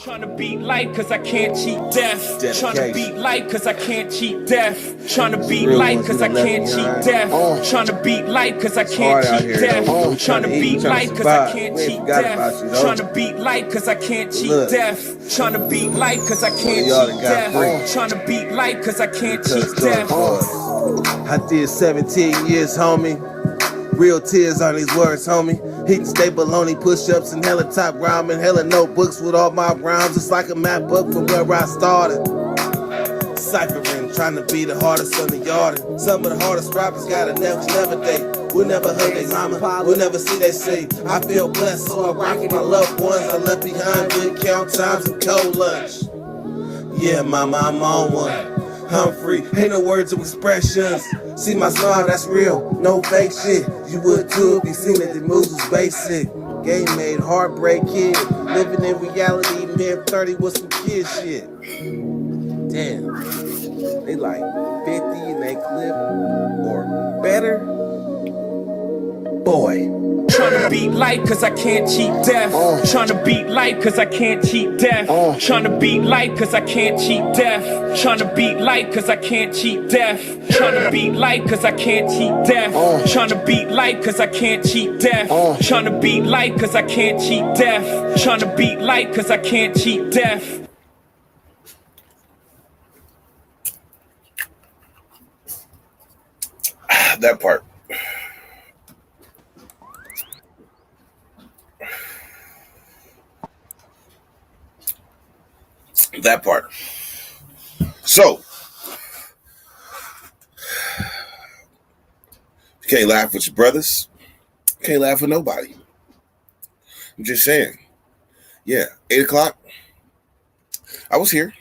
Trying to beat life cause I can't cheat death. Trying to beat life cause I can't cheat death. Trying to beat life cause I can't cheat death. Trying to beat life cause I can't cheat death. Trying to beat life cause I can't cheat death. Trying to beat life cause I can't cheat death. Trying to beat life cause I can't cheat death. Trying to beat life cause I can't cheat death. I did 17 years, homie. Real tears on these words, homie. Hitting staple only push-ups and hella top rhyming, hella notebooks with all my rhymes. It's like a map book from where I started. Ciphering, trying to be the hardest on the yard. Some of the hardest rappers got a never day. We'll never hug their mama, we'll never see they say. I feel blessed, so I rock with my loved ones. I left behind good count times and cold lunch. Yeah, mama, I'm on one. I'm free, ain't no words of expressions. See my smile, that's real, no fake shit. You would too if you seen that the moves was basic. Game made, heartbreak kid. Living in reality, man, 30 with some kid shit. Damn, they like 50 in they clip or better. Boy. Trying to beat life cause I can't cheat death. Trying to beat life cause I can't cheat death. Trying to beat life cause I can't cheat death. Trying to beat life cause I can't cheat death. Trying to beat life cause I can't cheat death. Trying to beat life cause I can't cheat death. Trying to beat life cause I can't cheat death. Trying to beat life cause I can't cheat death. That part. That part. So, you can't laugh with your brothers. You can't laugh with nobody. I'm just saying. Yeah, 8 o'clock. I was here.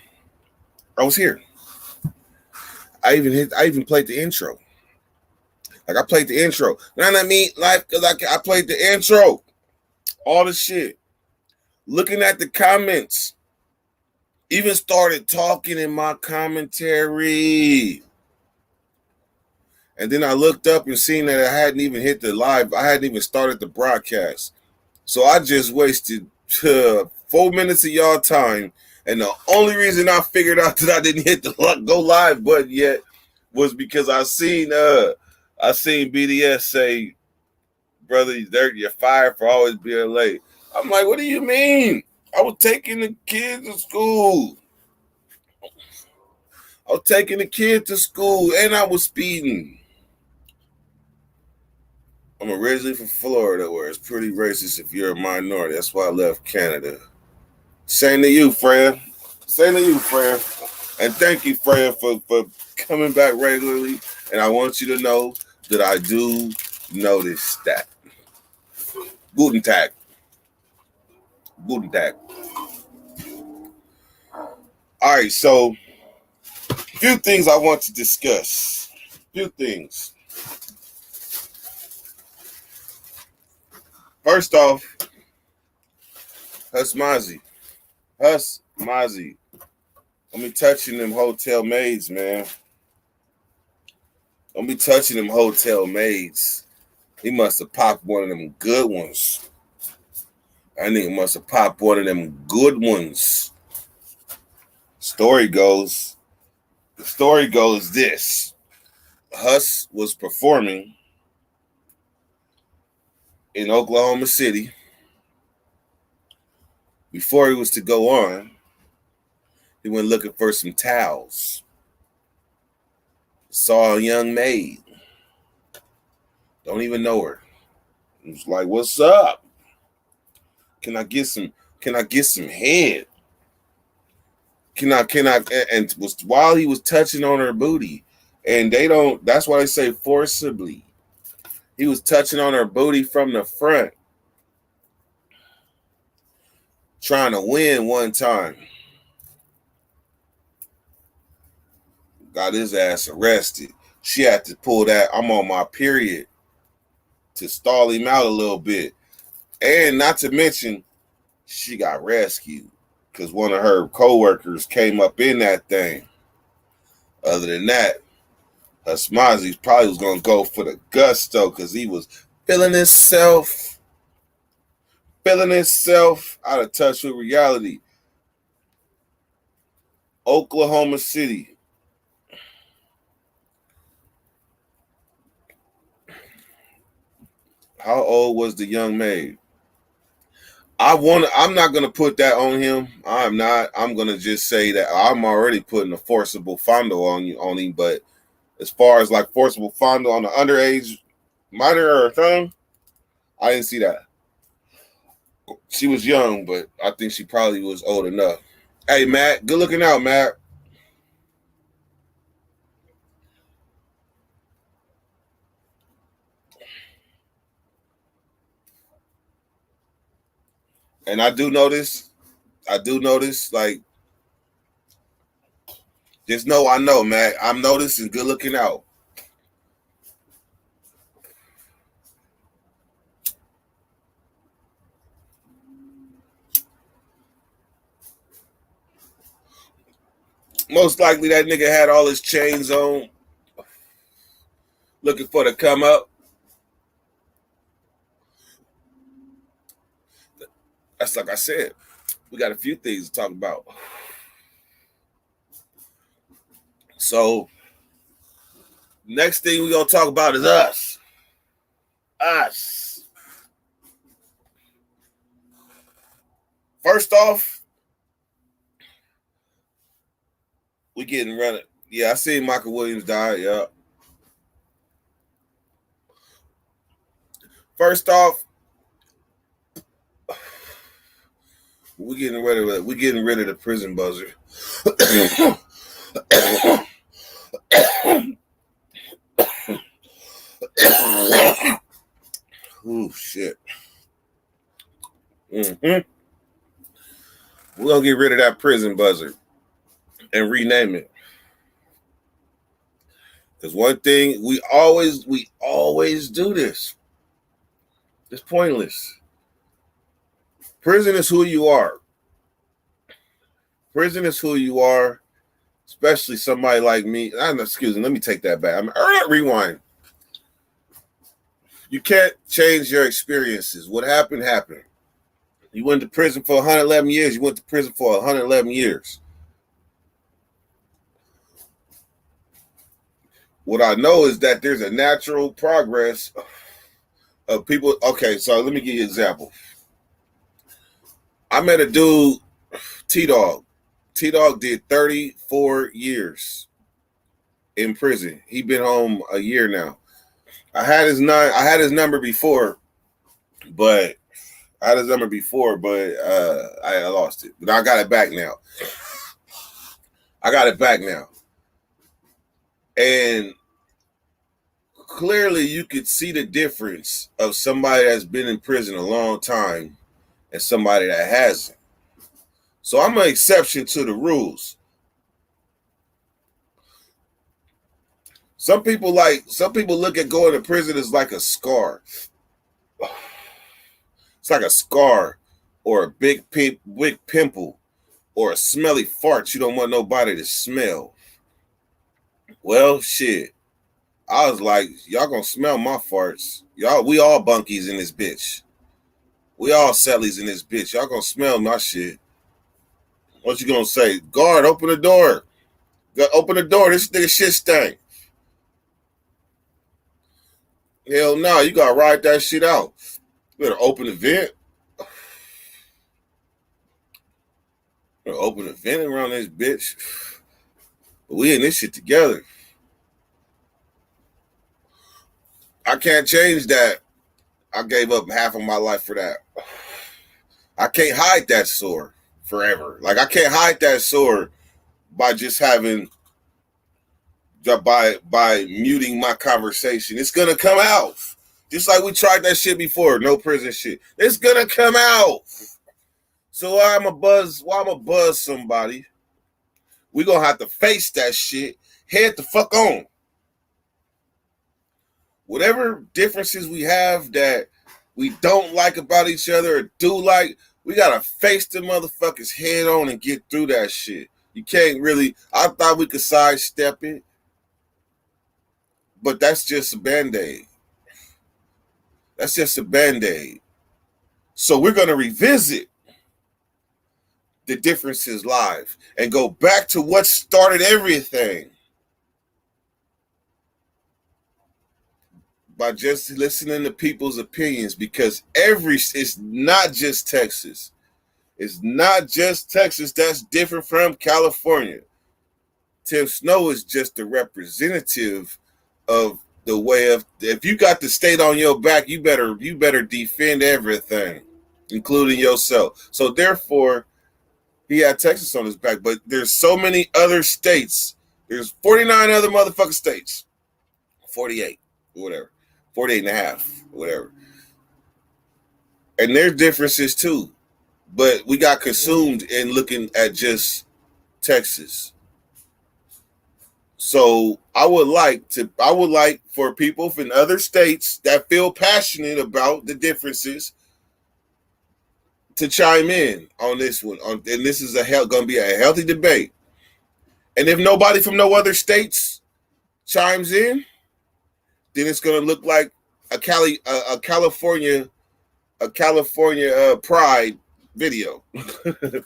I even played the intro. Like I played the intro. Now I mean life because I played the intro. All the shit. Looking at the comments. Even started talking in my commentary. And then I looked up and seen that I hadn't even hit the live. I hadn't even started the broadcast. So I just wasted 4 minutes of y'all time. And the only reason I figured out that I didn't hit the go live button yet was because I seen BDS say, brother, you're fired for always being late. I'm like, what do you mean? I was taking the kids to school. And I was speeding. I'm originally from Florida, where it's pretty racist if you're a minority. That's why I left Canada. Same to you, Freya. And thank you, Freya, for coming back regularly. And I want you to know that I do notice that. Guten Tag. All right, so a few things I want to discuss. First off, Hus Mazi. Don't be touching them hotel maids, man. Don't be touching them hotel maids. He must have popped one of them good ones. I think he must have popped one of them good ones. Story goes this. Hus was performing in Oklahoma City. Before he was to go on, he went looking for some towels. Saw a young maid. Don't even know her. He was like, "What's up? Can I get some head? And while he was touching on her booty, and that's why they say forcibly. He was touching on her booty from the front, trying to win one time. Got his ass arrested. She had to pull that "I'm on my period" to stall him out a little bit. And not to mention, she got rescued because one of her co-workers came up in that thing. Other than that, Hasmazi probably was going to go for the gusto because he was feeling himself out of touch with reality. Oklahoma City. How old was the young maid? I'm not gonna put that on him. I'm not. I'm gonna just say that I'm already putting a forcible fondo on him. But as far as like forcible fondo on the underage minor or thing, I didn't see that. She was young, but I think she probably was old enough. Hey, Matt, good looking out, Matt. And I do notice, like, just know I know, Matt. I'm noticing good looking out. Most likely that nigga had all his chains on, looking for the come up. That's like I said. We got a few things to talk about. So, next thing we're going to talk about is us. Us. First off, we getting ready. Yeah, I seen Michael Williams die. Yeah. First off, we getting rid of the prison buzzer. Oh shit. We're gonna get rid of that prison buzzer and rename it. Because one thing we always do this. It's pointless. Prison is who you are. Prison is who you are, especially somebody like me. Excuse me, let me take that back. Rewind. You can't change your experiences. What happened, happened. You went to prison for 111 years. You went to prison for 111 years. What I know is that there's a natural progress of people. Okay, so let me give you an example. I met a dude, T-Dog. T-Dog did 34 years in prison. He been home a year now. I had his number before, but I lost it. But I got it back now. And clearly you could see the difference of somebody that's been in prison a long time and somebody that hasn't. So I'm an exception to the rules. Some people look at going to prison as like a scar. It's like a scar or a big pimple or a smelly fart you don't want nobody to smell. Well, shit. I was like, y'all gonna smell my farts. Y'all, we all bunkies in this bitch. We all sellies in this bitch. Y'all gonna smell my shit. What you gonna say? Guard, open the door. Open the door. This nigga shit stank. Hell no, you gotta ride that shit out. You better open the vent. Open the vent around this bitch. We in this shit together. I can't change that. I gave up half of my life for that. I can't hide that sore forever. Like I can't hide that sore by just having by muting my conversation. It's gonna come out. Just like we tried that shit before, no prison shit. It's gonna come out. So why I'm a buzz somebody? We gonna have to face that shit head the fuck on. Whatever differences we have that we don't like about each other or do like, we gotta face the motherfuckers head on and get through that shit. You can't really, I thought we could sidestep it, but that's just a Band-Aid. So we're gonna revisit the differences live and go back to what started everything by just listening to people's opinions, because it's not just Texas. It's not just Texas that's different from California. Tim Snow is just a representative of the way of, if you got the state on your back, you better defend everything, including yourself. So therefore, he had Texas on his back, but there's so many other states. There's 49 other motherfucking states. 48, whatever. 48 and a half, whatever. And there's differences too. But we got consumed in looking at just Texas. So I would like for people from other states that feel passionate about the differences to chime in on this one. And this is going to be a healthy debate. And if nobody from no other states chimes in, then it's going to look like a California pride video. It's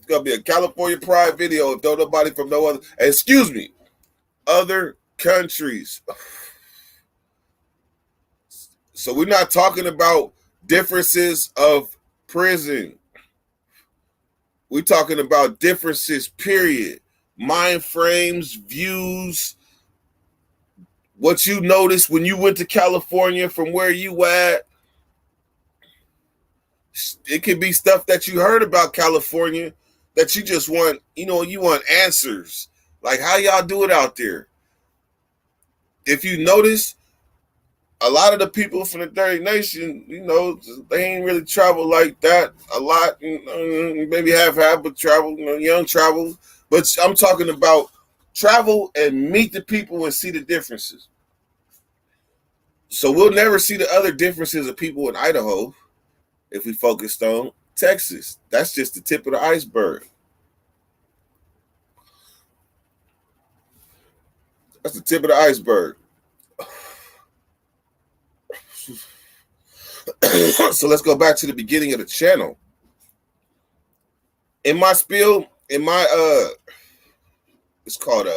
going to be a California pride video if nobody from no other, excuse me, other countries. So we're not talking about differences of prison. We're talking about differences, period. Mind frames, views, what you noticed when you went to California from where you at. It could be stuff that you heard about California that you just want, you want answers. Like, how y'all do it out there? If you notice, a lot of the people from the Third Nation, they ain't really travel like that a lot. Maybe half, but travel, young travel. But I'm talking about travel and meet the people and see the differences. So we'll never see the other differences of people in Idaho if we focused on Texas. That's just the tip of the iceberg. That's the tip of the iceberg. So let's go back to the beginning of the channel. In my spiel, it's called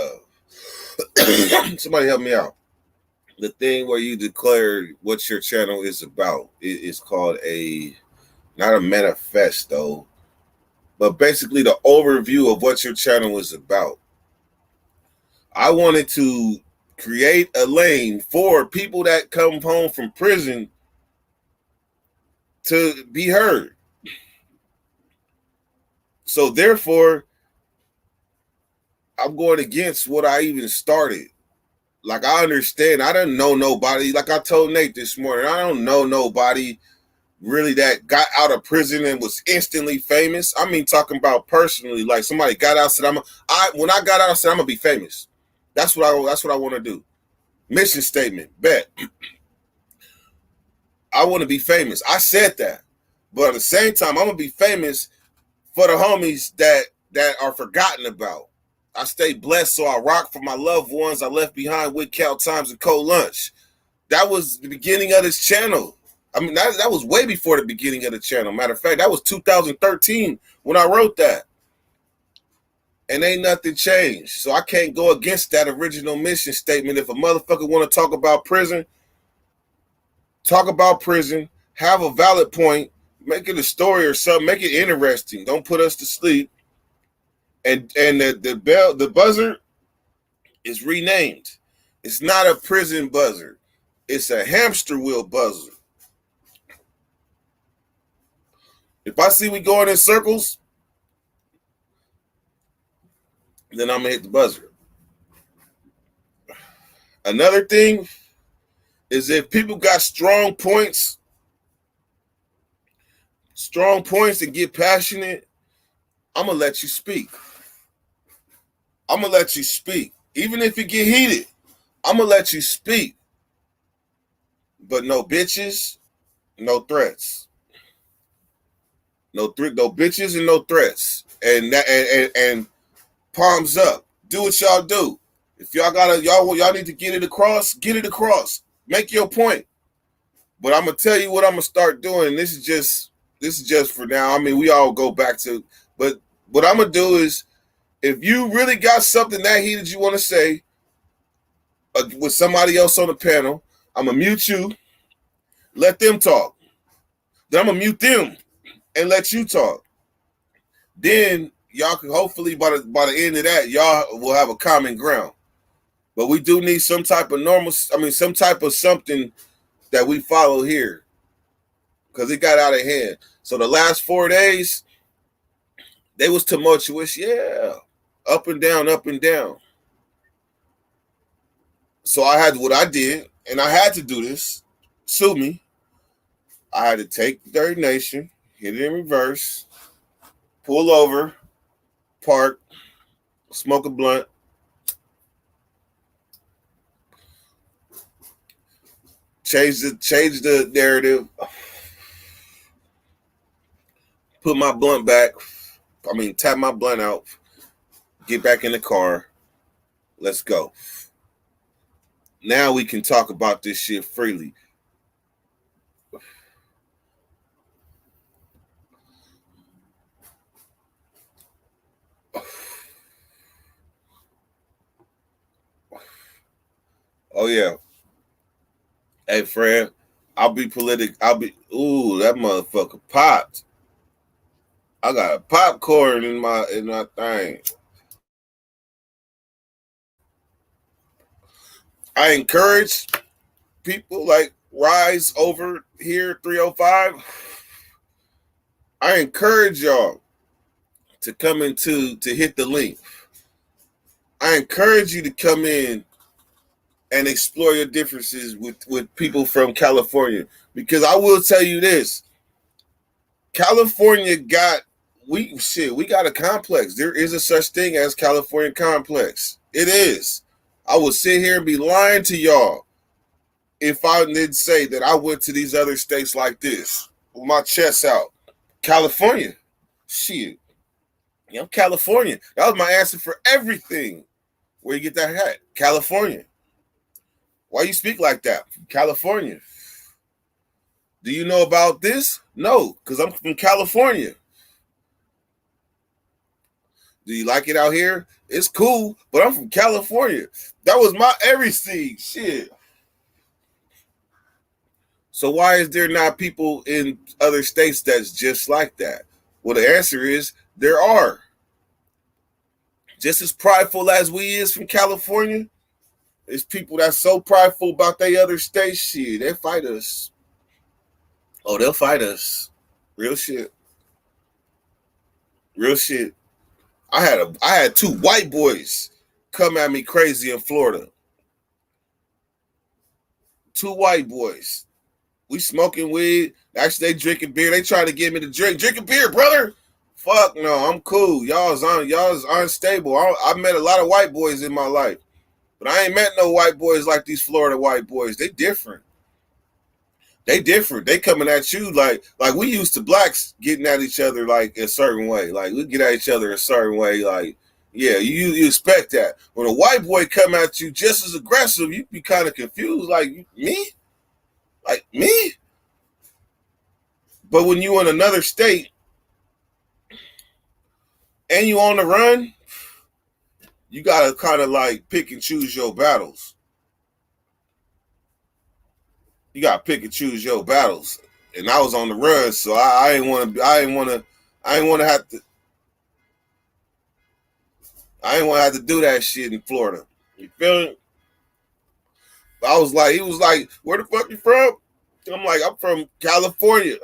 somebody help me out. The thing where you declare what your channel is about. It's called not a manifesto, but basically the overview of what your channel is about. I wanted to create a lane for people that come home from prison to be heard. So therefore, I'm going against what I even started. Like, I understand, I didn't know nobody. Like I told Nate this morning, I don't know nobody really that got out of prison and was instantly famous. I mean, talking about personally, like somebody got out, said when I got out, I said I'm gonna be famous. That's what I want to do. Mission statement, bet. I want to be famous. I said that. But at the same time, I'm going to be famous for the homies that are forgotten about. I stay blessed, so I rock for my loved ones I left behind with Cal Times and Cold Lunch. That was the beginning of this channel. I mean, that was way before the beginning of the channel. Matter of fact, that was 2013 when I wrote that. And ain't nothing changed. So I can't go against that original mission statement. If a motherfucker want to talk about prison, have a valid point, make it a story or something, make it interesting. Don't put us to sleep. And the buzzer is renamed. It's not a prison buzzer. It's a hamster wheel buzzer. If I see we going in circles, then I'm going to hit the buzzer. Another thing is if people got strong points and get passionate, I'm going to let you speak. Even if you get heated, I'm going to let you speak. But no bitches, no threats. No bitches and no threats. And palms up. Do what y'all do. If y'all need to get it across, get it across. Make your point. But I'm gonna tell you what I'm gonna start doing. This is just for now. I mean, we all go back to, but what I'm gonna do is, if you really got something that heated you want to say with somebody else on the panel, I'm gonna mute you, let them talk. Then I'm gonna mute them and let you talk. Then y'all can hopefully by the end of that, y'all will have a common ground. But we do need some type of some type of something that we follow here, because it got out of hand. So the last 4 days, they was tumultuous, yeah, up and down, up and down. So I had what I did, and I had to do this. Sue me. I had to take the Dirty Nation, hit it in reverse, pull over, park, smoke a blunt, change the narrative, put my blunt back. Tap my blunt out, get back in the car. Let's go. Now we can talk about this shit freely. Oh yeah. Hey Fred, I'll be politic. That motherfucker popped. I got a popcorn in my thing. I encourage people like Rise over here 305. I encourage y'all to come to hit the link. I encourage you to come in and explore your differences with people from California. Because I will tell you this. California we got a complex. There is a such thing as California complex. It is. I would sit here and be lying to y'all if I didn't say that I went to these other states like this with my chest out. California. Shit. Yeah, I'm California. That was my answer for everything. Where you get that hat? California. Why you speak like that? California. Do you know about this? No, because I'm from California. Do you like it out here? It's cool, but I'm from California. That was my everything. Shit. So why is there not people in other states that's just like that? Well, the answer is there are. Just as prideful as we is from California, there's people that's so prideful about their other state. Shit, they fight us. Oh, they'll fight us. Real shit. Real shit. I had 2 white boys come at me crazy in Florida. 2 white boys. We smoking weed. Actually, they drinking beer. They trying to get me to drink. Drinking beer, brother. Fuck no, I'm cool. Y'all's unstable. I met a lot of white boys in my life, but I ain't met no white boys like these Florida white boys. They different. They different. They coming at you like we used to blacks getting at each other like a certain way. Like we get at each other a certain way. Like, yeah, you expect that. When a white boy come at you just as aggressive, you be kind of confused. Like, me? Like, me? But when you in another state and you on the run, you gotta kind of like pick and choose your battles. You gotta pick and choose your battles. And I was on the run, so I ain't want to have to do that shit in Florida. You feel it? I was like, he was like, where the fuck you from? I'm like, I'm from California.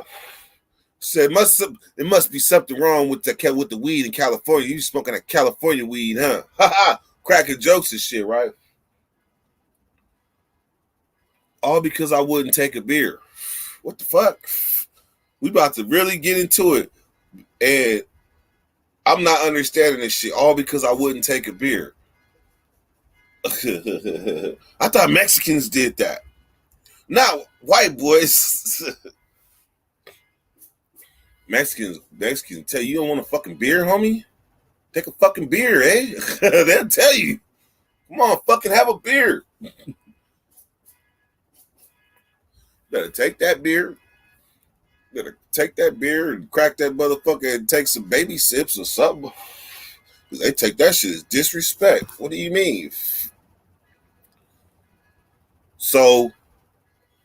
Said, it must be something wrong with the weed in California. You smoking that California weed, huh? Ha ha. Cracking jokes and shit, right? All because I wouldn't take a beer. What the fuck? We about to really get into it. And I'm not understanding this shit. All because I wouldn't take a beer. I thought Mexicans did that. Not white boys. Mexicans tell you don't want a fucking beer, homie? Take a fucking beer, eh? They'll tell you. Come on, fucking have a beer. Better take that beer. Better take that beer and crack that motherfucker and take some baby sips or something. They take that shit as disrespect. What do you mean? So,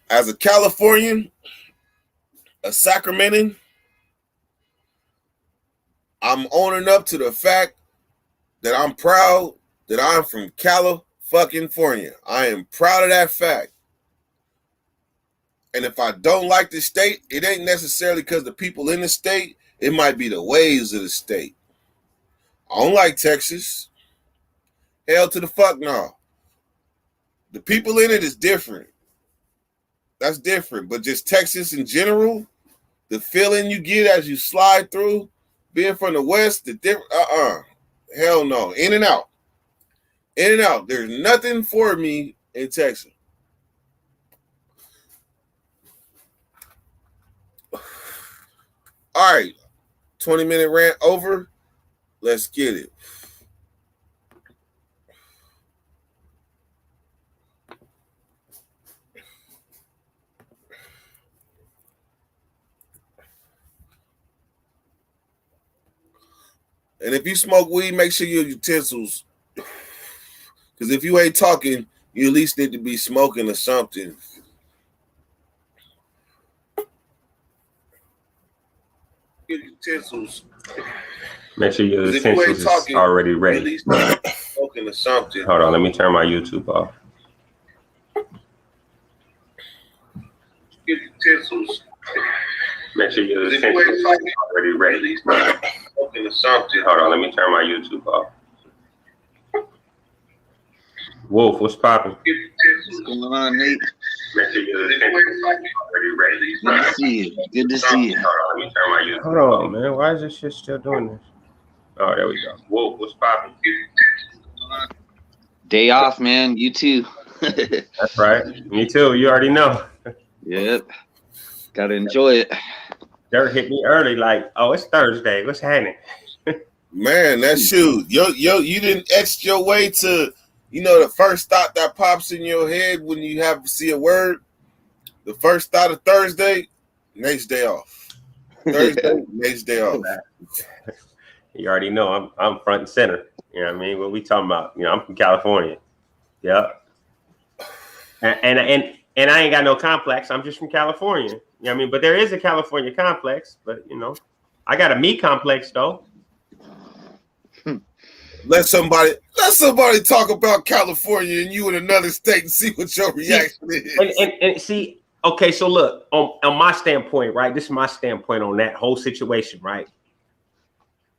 as a Californian, a Sacramentan, I'm owning up to the fact that I'm proud that I'm from California. I am proud of that fact. And if I don't like the state, it ain't necessarily because the people in the state. It might be the ways of the state. I don't like Texas. Hell to the fuck no. The people in it is different. That's different. But just Texas in general, the feeling you get as you slide through, being from the West, the different, hell no. In and out. In and out. There's nothing for me in Texas. All right. 20-minute rant over. Let's get it. And if you smoke weed, make sure your utensils, because if you ain't talking, you at least need to be smoking or something. Your utensils. Make sure your utensils is already ready. You at least need to be smoking or something. Hold on, let me turn my YouTube off. Your utensils. Make sure your utensils is already ready. Smoking or something. Hold on, let me turn my YouTube off. Wolf, what's popping? What's going on, Nate? Make sure your utensils is already ready. Good to see you. Good to see you. Hold on, let me turn my YouTube. Hold on, man. Why is this shit still doing this? Oh, there we go. Wolf, what's popping? Day off, man. You too. That's right. Me too. You already know. Yep. Gotta enjoy it. Dirt hit me early, like, oh, it's Thursday. What's happening? Man, that shoot. Yo, you didn't X your way to, the first thought that pops in your head when you have to see a word. The first thought of Thursday, next day off. Thursday, next day off. You already know I'm front and center. You know what I mean? What we talking about? I'm from California. Yep. And I ain't got no complex. I'm just from California. You know what I mean? But there is a California complex. But I got a me complex though. Let somebody talk about California and you in another state and see what your reaction is. And see, okay, so look, on my standpoint, right? This is my standpoint on that whole situation, right?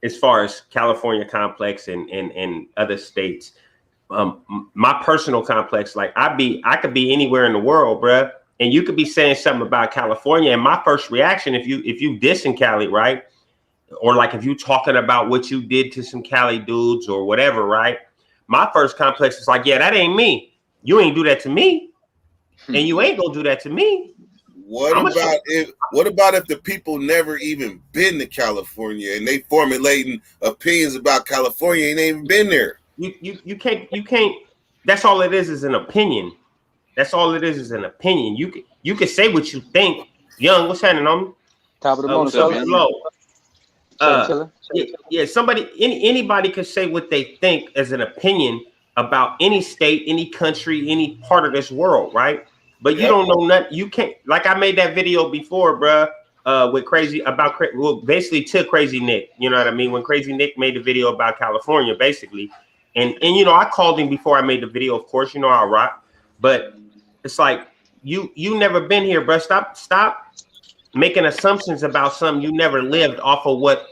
As far as California complex and other states, my personal complex, like I could be anywhere in the world, bruh, and you could be saying something about California, and my first reaction, if you dissing Cali, right, or like if you talking about what you did to some Cali dudes or whatever, right, my first complex is like, yeah, that ain't me. You ain't do that to me, and you ain't gonna do that to me. What about if the people never even been to California and they formulating opinions about California and they ain't even been there? You can't. That's all it is an opinion. That's all it is an opinion. You can say what you think. Young, what's happening on me? Top of the morning, anybody could say what they think as an opinion about any state, any country, any part of this world, right? But you don't know nothing. You can't. Like I made that video before, bruh, with basically to Crazy Nick. You know what I mean? When Crazy Nick made the video about California, basically, and I called him before I made the video. Of course, I rock, but it's like you never been here, bruh. Stop making assumptions about something you never lived off of what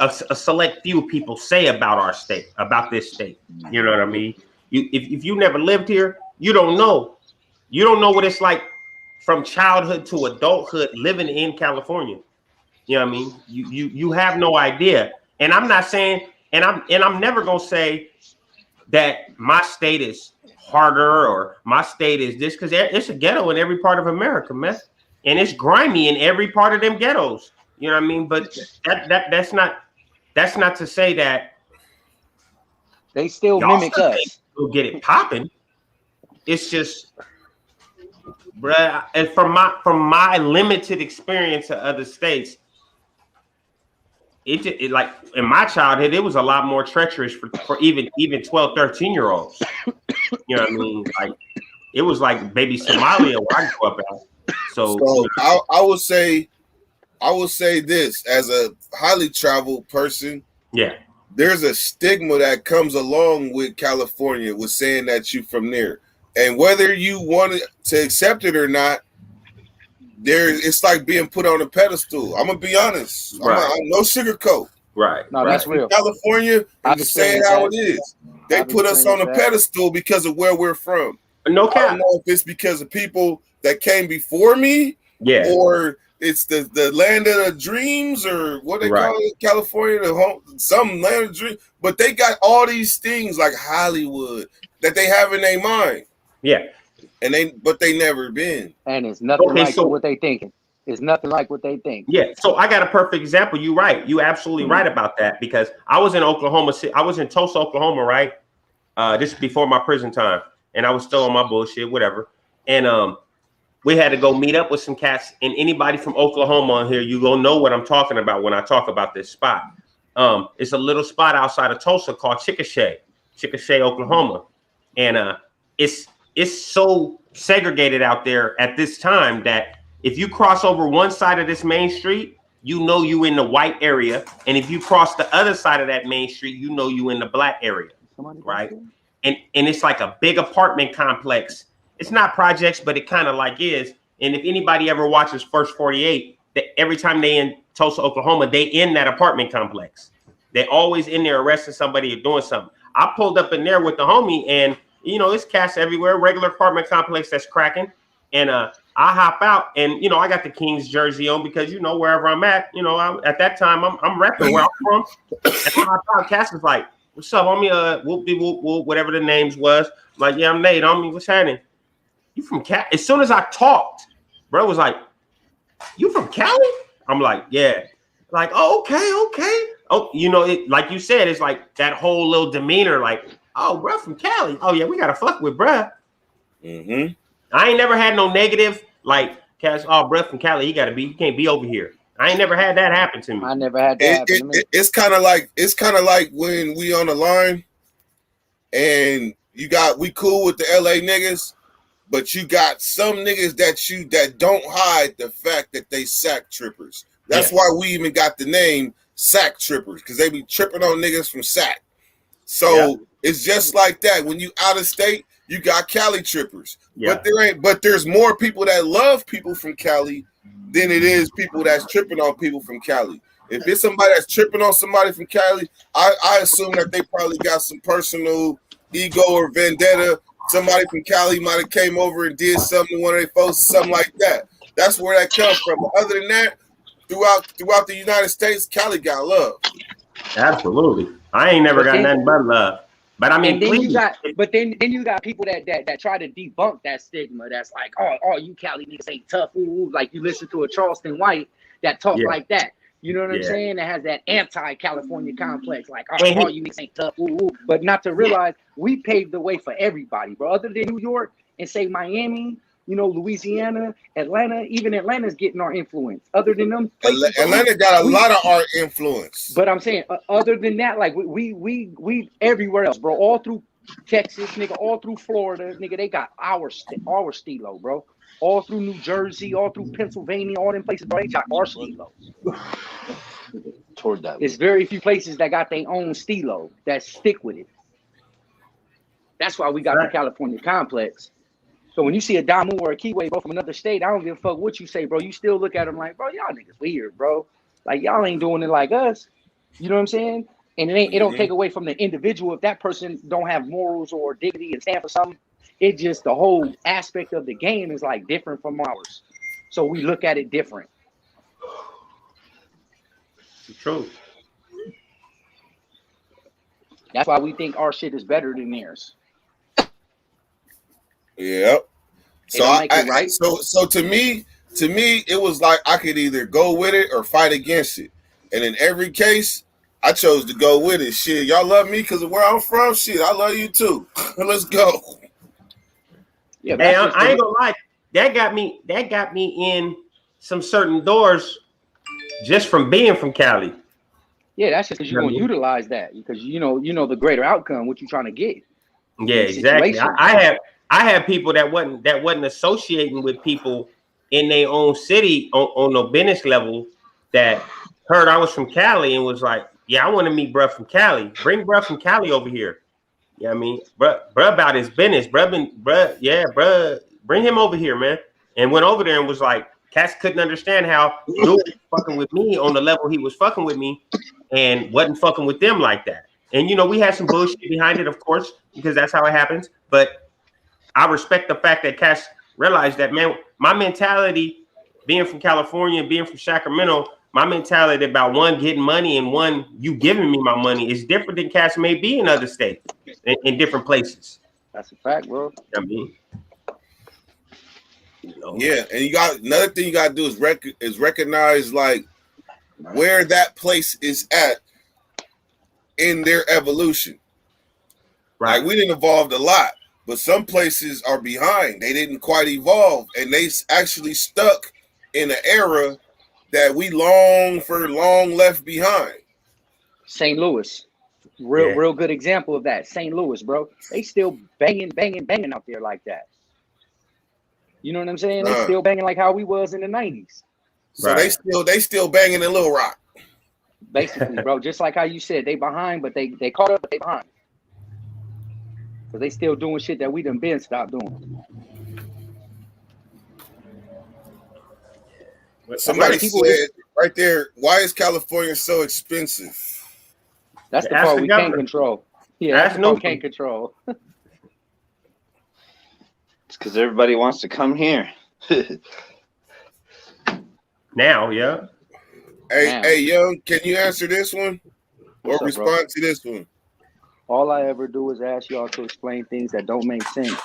a select few people say about our state, about this state. You know what I mean? If you never lived here, you don't know. You don't know what it's like from childhood to adulthood living in California. You know what I mean? You have no idea. And I'm not saying, and I'm never gonna say that my state is harder or my state is this, because it's a ghetto in every part of America, man. And it's grimy in every part of them ghettos. You know what I mean? But that's not to say that they still mimic us. We'll get it popping. It's just bruh. And from my limited experience of other states, it like in my childhood, it was a lot more treacherous for even 12, 13-year-olds. You know what I mean? Like it was like baby Somalia where I grew up at. So I would say this as a highly traveled person. Yeah. There's a stigma that comes along with California with saying that you from there. And whether you want to accept it or not, it's like being put on a pedestal. I'm gonna be honest. Right. I'm no sugarcoat. Right. No, that's real. California, I'm just saying how it is. They put us on a pedestal because of where we're from. No cap. I don't know if it's because of people that came before me, or it's the land of the dreams, or what they call it, California, some land of dreams. But they got all these things like Hollywood that they have in their mind. Yeah. But they never been. And it's nothing what they thinking. It's nothing like what they think. Yeah. So I got a perfect example. You're right. You absolutely right about that, because I was in Oklahoma City. I was in Tulsa, Oklahoma, right? This is before my prison time. And I was still on my bullshit, whatever. And we had to go meet up with some cats. And anybody from Oklahoma on here, you gonna know what I'm talking about when I talk about this spot. It's a little spot outside of Tulsa called Chickasha, Oklahoma. And it's so segregated out there at this time that if you cross over one side of this main street, you know you in the white area. And if you cross the other side of that main street, you know you in the black area, right? And it's like a big apartment complex. It's not projects, but it kind of like is. And if anybody ever watches First 48, that every time they in Tulsa, Oklahoma, they in that apartment complex. They always in there arresting somebody or doing something. I pulled up in there with the homie, and you know, it's cats everywhere, regular apartment complex that's cracking. And I hop out, and you know, I got the Kings jersey on because you know, wherever I'm at, you know, at that time I'm repping where I'm from. And I hop out, Cass was like, "What's up, homie? Whoop, whatever the names was." I'm like, "Yeah, I'm Nate, homie. What's happening? You from Cali?" As soon as I talked, bro was like, "You from Cali?" I'm like, "Yeah." Like, "Oh, okay." Oh, you know, it like you said, it's like that whole little demeanor, like, "Oh, bro, from Cali. Oh yeah, we gotta fuck with bro." Mm-hmm. I ain't never had no negative like, "Cash, oh, bro, from Cali, he can't be over here." I ain't never had that happen to me. I never had that happen to me. It's kind of like when we on the line, and we cool with the LA niggas, but you got some niggas that don't hide the fact that they sack trippers. That's why we even got the name sack trippers, because they be tripping on niggas from sack. So it's just like that. When you out of state, you got Cali trippers. Yeah. But there's more people that love people from Cali than it is people that's tripping on people from Cali. If it's somebody that's tripping on somebody from Cali, I assume that they probably got some personal ego or vendetta. Somebody from Cali might have came over and did something to one of their folks, something like that. That's where that comes from. Other than that, throughout the United States, Cali got love. Absolutely. I ain't never got nothing but love. But I mean, then you got people that try to debunk that stigma. That's like, oh, you Cali niggas ain't tough. Ooh, like you listen to a Charleston White that talk like that. You know what I'm saying? That has that anti-California complex. Like, oh, you niggas ain't tough. Ooh. But not to realize we paved the way for everybody, bro. Other than New York and say Miami, you know, Louisiana, Atlanta, even Atlanta's getting our influence. Other than them, Atlanta got a lot of art influence. But I'm saying, other than that, like we everywhere else, bro. All through Texas, nigga, all through Florida, nigga, they got our stilo, bro. All through New Jersey, all through Pennsylvania, all them places, bro. They got our stilo. Toward that, it's very few places that got their own stilo that stick with it. That's why we got the California complex. So when you see a Damu or a Kiwi, bro, from another state, I don't give a fuck what you say, bro. You still look at them like, bro, y'all niggas weird, bro. Like, y'all ain't doing it like us. You know what I'm saying? And it don't take away from the individual if that person don't have morals or dignity and stand for something. It just, the whole aspect of the game is like different from ours. So we look at it different. True. That's why we think our shit is better than theirs. Yep. So to me, it was like I could either go with it or fight against it. And in every case, I chose to go with it. Shit, y'all love me because of where I'm from. Shit, I love you too. Let's go. Yeah, hey, I ain't gonna lie. that got me in some certain doors just from being from Cali. Yeah, that's just because you're gonna utilize that because you know the greater outcome, what you're trying to get. Yeah, exactly. I have people that wasn't associating with people in their own city on the business level that heard I was from Cali and was like, yeah, I want to meet bruh from Cali. Bring bruh from Cali over here. Yeah, I mean, bruh about his business. Bruh, bring him over here, man. And went over there and was like, cats couldn't understand how dude was fucking with me on the level he was fucking with me and wasn't fucking with them like that. And, we had some bullshit behind it, of course, because that's how it happens. But I respect the fact that cats realized that, man, my mentality, being from California, being from Sacramento, my mentality about one, getting money, and one, you giving me my money is different than cats may be in other states, in different places. That's a fact, bro. I mean, yeah, and you got another thing you got to do is recognize like where that place is at in their evolution. Right. Like we didn't evolve a lot, but some places are behind. They didn't quite evolve, and they actually stuck in an era that we long left behind. St. Louis, real good example of that. St. Louis, bro, they still banging out there like that. You know what I'm saying? They still banging like how we was in the 90s. So they still banging in Little Rock. Basically, bro, just like how you said, they behind, but they caught up, but they behind. Because they still doing shit that we done been stopped doing. Somebody said right there, why is California so expensive? That's the part we can't control. Yeah, that's the part we can't control. It's because everybody wants to come here. Now, yeah. Hey, Young, can you answer this one or respond to this one? All I ever do is ask y'all to explain things that don't make sense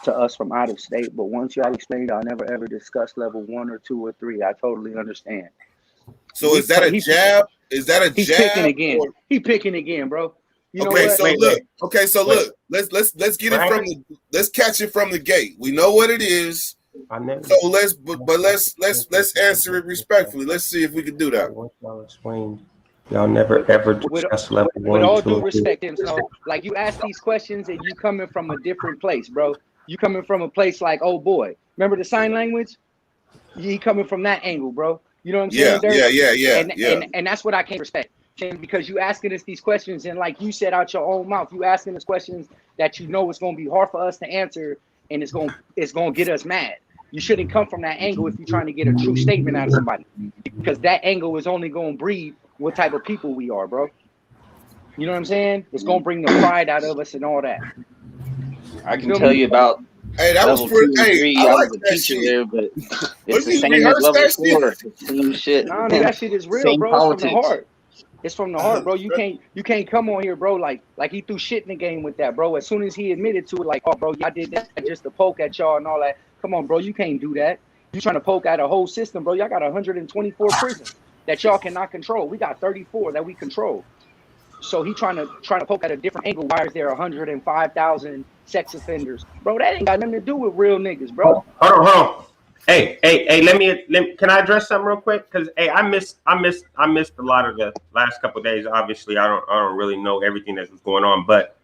to us from out of state. But once y'all explained, I'll never ever discuss level 1 or 2 or 3. I totally understand. So is that a jab? Is that a he's jab? Picking again. He picking again, bro. You know okay, what? So look. Let's get it from let's catch it from the gate. We know what it is. So let's answer it respectfully. Let's see if we can do that. Y'all explained. Y'all never ever discuss level 1. With all due respect, so like you ask these questions and you coming from a different place, bro. You coming from a place like, oh boy, remember the sign language? He coming from that angle, bro. You know what I'm saying? Yeah. And that's what I can't respect. Because you asking us these questions and like you said out your own mouth, you asking us questions that you know it's going to be hard for us to answer and it's going to get us mad. You shouldn't come from that angle if you're trying to get a true statement out of somebody, because that angle is only going to breed what type of people we are, bro. You know what I'm saying? It's going to bring the pride out of us and all that. I can tell you about that was pretty. Hey, I was a teacher there, but it's the same as level 4. Same shit. Nah, that shit is real, bro. It's from the heart. It's from the heart, bro. You can't come on here, bro. Like he threw shit in the game with that, bro. As soon as he admitted to it, like, oh, bro, I did that just to poke at y'all and all that. Come on, bro. You can't do that. You trying to poke at a whole system, bro. Y'all got 124 prisons that y'all cannot control. We got 34 that we control. So he trying to poke at a different angle. Why is there 105,000 sex offenders, bro? That ain't got nothing to do with real niggas, bro. Hold on. Hey, let me. Can I address something real quick? Because I missed a lot of the last couple of days. Obviously, I don't really know everything that was going on. But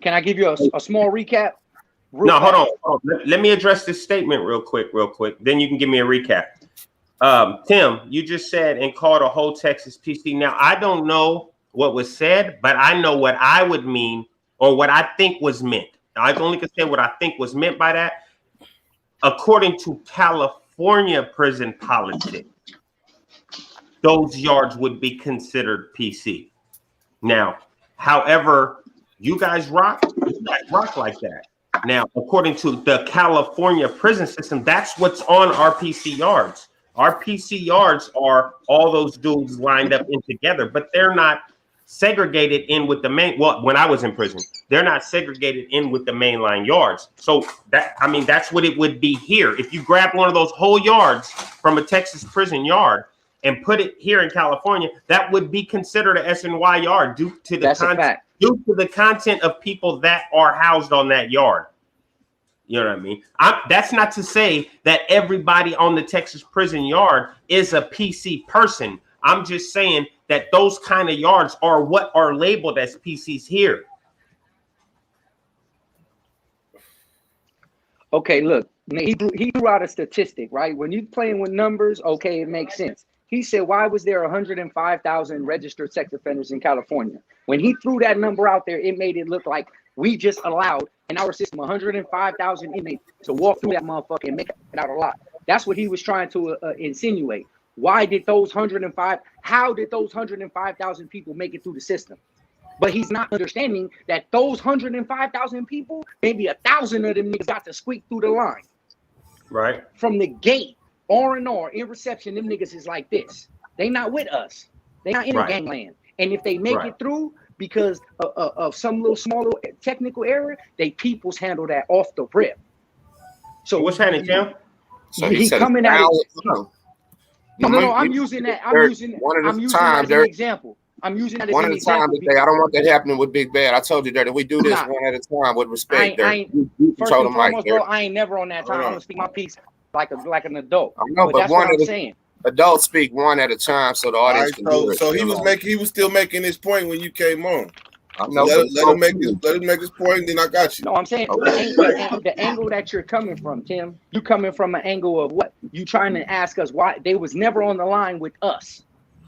can I give you a small recap? Hold on. Let me address this statement real quick. Then you can give me a recap. Tim, you just said and called a whole Texas PC. Now I don't know what was said, but I know what I would mean or what I think was meant. I only can say what I think was meant by that. According to California prison politics, those yards would be considered PC. Now, however, you guys rock like that. Now, according to the California prison system, that's what's on our PC yards. Our PC yards are all those dudes lined up in together, but they're not segregated in with the main. Well, when I was in prison, they're not segregated in with the mainline yards. So that's what it would be here. If you grab one of those whole yards from a Texas prison yard and put it here in California, that would be considered a SNY yard due to the content of people that are housed on that yard. You know what I mean? That's not to say that everybody on the Texas prison yard is a PC person. I'm just saying that those kind of yards are what are labeled as PCs here. Okay, look, he threw out a statistic, right? When you're playing with numbers, okay, it makes sense. He said, why was there 105,000 registered sex offenders in California? When he threw that number out there, it made it look like we just allowed in our system 105,000 inmates to walk through that motherfucker and make it out a lot. That's what he was trying to insinuate. Why did those 105, how did those 105,000 people make it through the system? But he's not understanding that those 105,000 people, maybe 1,000 of them niggas got to squeak through the line. Right. From the gate, R&R, in reception, them niggas is like this. They not with us. They not in a gangland. And if they make it through because of some little small little technical error, they peoples handle that off the rip. So what's happening, Tim? So he coming at it. No, I'm using that. I'm using that as an example. I'm using that as an example. I don't want that happening with Big Bad. I told you that if we do this one at a time with respect, first and foremost, bro, I ain't never on that time. I'm gonna speak my piece like an adult. I know, but that's what I'm saying. Adults speak one at a time, so the audience can do it. So he was still making his point when you came on. I know, let him make his point, and then I got you. No, I'm saying the angle that you're coming from, Tim. You coming from an angle of what you trying to ask us why they was never on the line with us.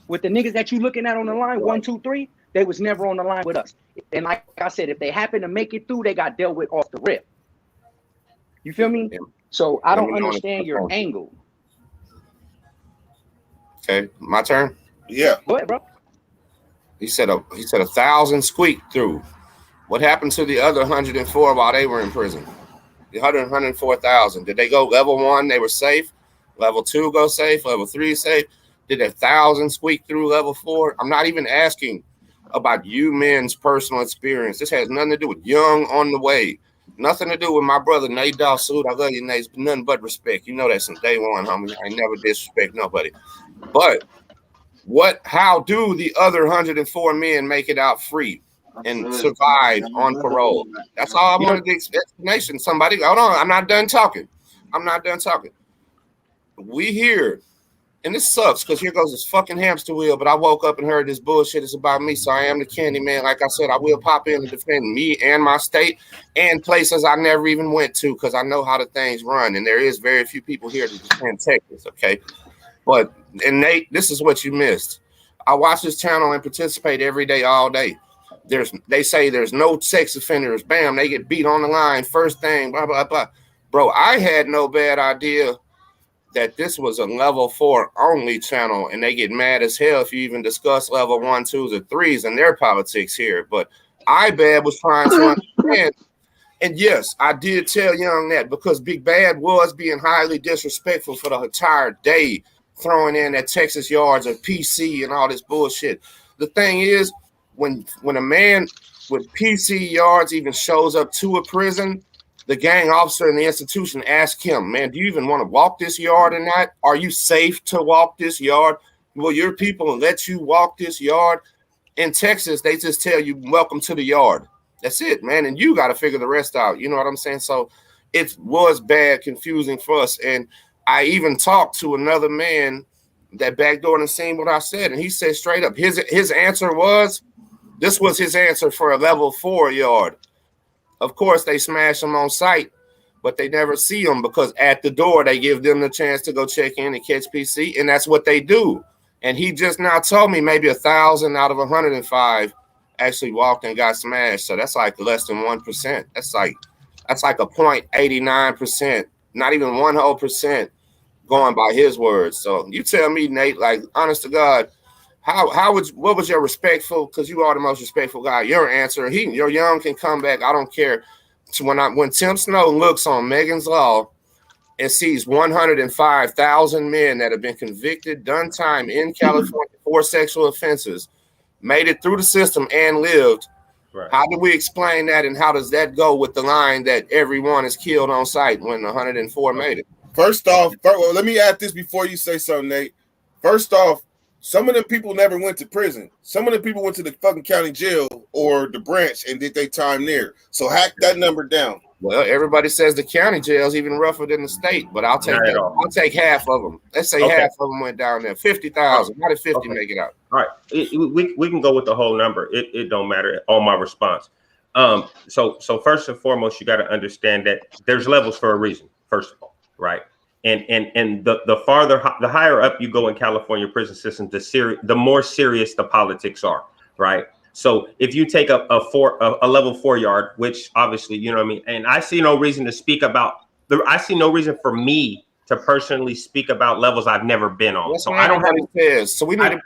With the niggas that you looking at on the line, 1, 2, 3, they was never on the line with us. And like I said, if they happen to make it through, they got dealt with off the rip. You feel me? Yeah. So I don't understand your angle. Okay, my turn. Yeah. Go ahead, bro. He said 1,000 squeaked through. What happened to the other 104 while they were in prison? The 104,000. Did they go level 1? They were safe. Level 2 go safe. Level 3 safe. Did 1,000 squeak through level 4? I'm not even asking about you men's personal experience. This has nothing to do with Young on the way. Nothing to do with my brother Nate Dawson. I love you, Nate. It's nothing but respect. You know that since day one, homie. I ain't never disrespect nobody. But how do the other 104 men make it out free and survive on parole? That's all I wanted the explanation. Somebody, hold on. I'm not done talking. We here. And this sucks because here goes this fucking hamster wheel. But I woke up and heard this bullshit is about me. So I am the candy man. Like I said, I will pop in and defend me and my state and places I never even went to because I know how the things run. And there is very few people here to defend Texas, okay? But, and Nate, this is what you missed. I watch this channel and participate every day, all day. They say there's no sex offenders. Bam, they get beat on the line. First thing, blah, blah, blah. Bro, I had no bad idea that this was a level 4 only channel, and they get mad as hell if you even discuss level 1, 2s, or 3s in their politics here. But I was trying to understand. And yes, I did tell Young that because Big Bad was being highly disrespectful for the entire day, throwing in that Texas yards of PC and all this bullshit. The thing is, when a man with PC yards even shows up to a prison, the gang officer in the institution asks him, man, do you even want to walk this yard or not? Are you safe to walk this yard? Will your people let you walk this yard? In Texas, they just tell you, welcome to the yard. That's it, man. And you got to figure the rest out. You know what I'm saying? So it was bad, confusing for us. And I even talked to another man that backdoored and seen what I said. And he said straight up, his answer was, this was his answer for a level 4 yard. Of course, they smash them on sight, but they never see them because at the door, they give them the chance to go check in and catch PC, and that's what they do. And he just now told me maybe 1,000 out of 105 actually walked and got smashed. So that's like less than 1%. That's like a 0.89%, not even 1% going by his words. So you tell me, Nate, like honest to God, what was your respectful? Because you are the most respectful guy. Your answer, your Young can come back. I don't care. So when Tim Snow looks on Megan's Law and sees 105,000 men that have been convicted, done time in California for sexual offenses, made it through the system and lived. Right. How do we explain that? And how does that go with the line that everyone is killed on sight when 104 made it? First off, let me add this before you say something, Nate. First off, some of them people never went to prison. Some of the people went to the fucking county jail or the branch and did their time there. So hack that number down. Well, everybody says the county jail's even rougher than the state, but I'll take that. I'll take half of them. Let's say half of them went down there. 50,000. How did 50 make it out? All right, we can go with the whole number. It don't matter on my response. So first and foremost, you got to understand that there's levels for a reason. First of all, right? And the farther, the higher up you go in California prison system, the more serious the politics are, right? So if you take a level 4 yard, which obviously, you know what I mean, and I see no reason to speak about I see no reason for me to personally speak about levels I've never been on. That's so I don't have. So we need.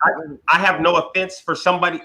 I have no offense for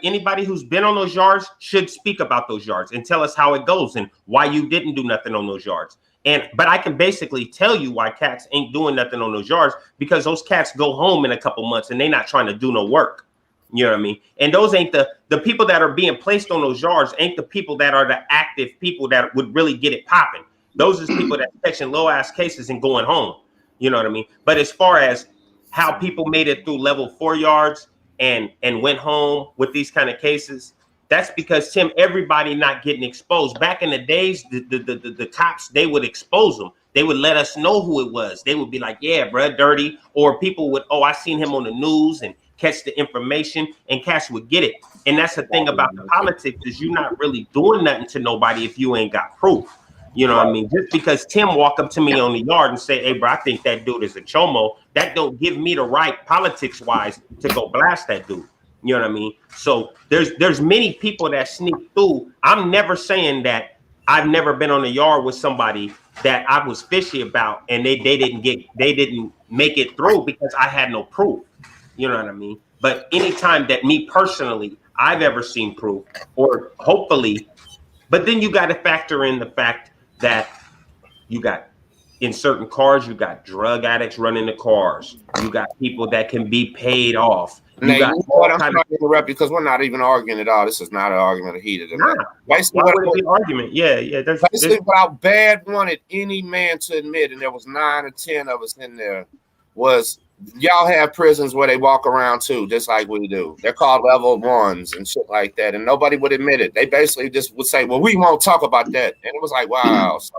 anybody who's been on those yards should speak about those yards and tell us how it goes and why you didn't do nothing on those yards. But I can basically tell you why cats ain't doing nothing on those yards, because those cats go home in a couple months and they're not trying to do no work. You know what I mean? And those ain't the people that are being placed on those yards ain't the people that are the active people that would really get it popping. Those are people that catching low ass cases and going home. You know what I mean? But as far as how people made it through level 4 yards and went home with these kind of cases, that's because, Tim, everybody not getting exposed. Back in the days, the cops, they would expose them. They would let us know who it was. They would be like, yeah, bro, dirty. Or people would, I seen him on the news, and catch the information, and cats would get it. And that's the thing about the politics, is you're not really doing nothing to nobody if you ain't got proof. You know what I mean? Just because Tim walk up to me on the yard and say, hey, bro, I think that dude is a chomo, that don't give me the right politics wise to go blast that dude. You know what I mean? So there's many people that sneak through. I'm never saying that I've never been on the yard with somebody that I was fishy about and they didn't make it through because I had no proof. You know what I mean? But anytime that me personally, I've ever seen proof, or hopefully, but then you got to factor in the fact that you got, in certain cars, you got drug addicts running the cars. You got people that can be paid off. I'm trying to interrupt you because we're not even arguing at all. This is not an argument of heated. Basically, why would it be an argument? Yeah. Basically, what I bad wanted any man to admit, and there was 9 or 10 of us in there, was y'all have prisons where they walk around too, just like we do. They're called level 1s and shit like that, and nobody would admit it. They basically just would say, well, we won't talk about that. And it was like, wow. So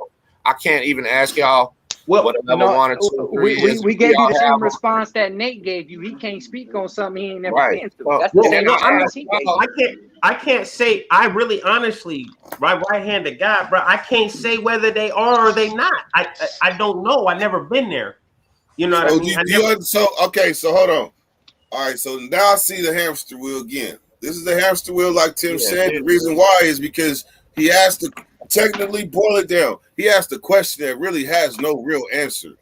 I can't even ask y'all what a level 1 or 2 or 3 is. We gave you the same response that Nate gave you. He can't speak on something he ain't never been through. That's the same response he gave. I can't say, I really honestly, right-handed guy, bro, I can't say whether they are or they not. I don't know. I never been there. You know what I mean? So hold on. All right, so now I see the hamster wheel again. This is the hamster wheel, like Tim said. The reason why is because he has to technically boil it down. He asked a question that really has no real answer.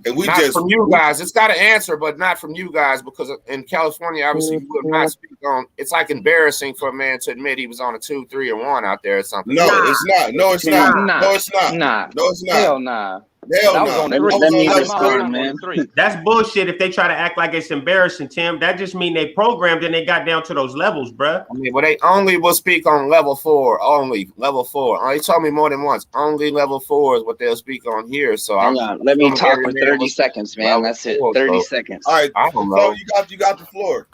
And we not just from you guys. It's got an answer, but not from you guys, because in California, obviously, you would not speak on. It's like embarrassing for a man to admit he was on a 2, 3, or 1 out there or something. No, it's not. No, it's not. No, it's not. No, it's not. Hell nah. Hell no. Let me respond, man. That's bullshit. If they try to act like it's embarrassing, Tim, that just mean they programmed and they got down to those levels, bruh. I mean, well, they only will speak on level 4. Only level 4. They told me more than once. Only level 4 is what they'll speak on here. So hang on. Let me talk for 30 seconds, man. That's it. 30 seconds. All right. I don't know. So you got the floor.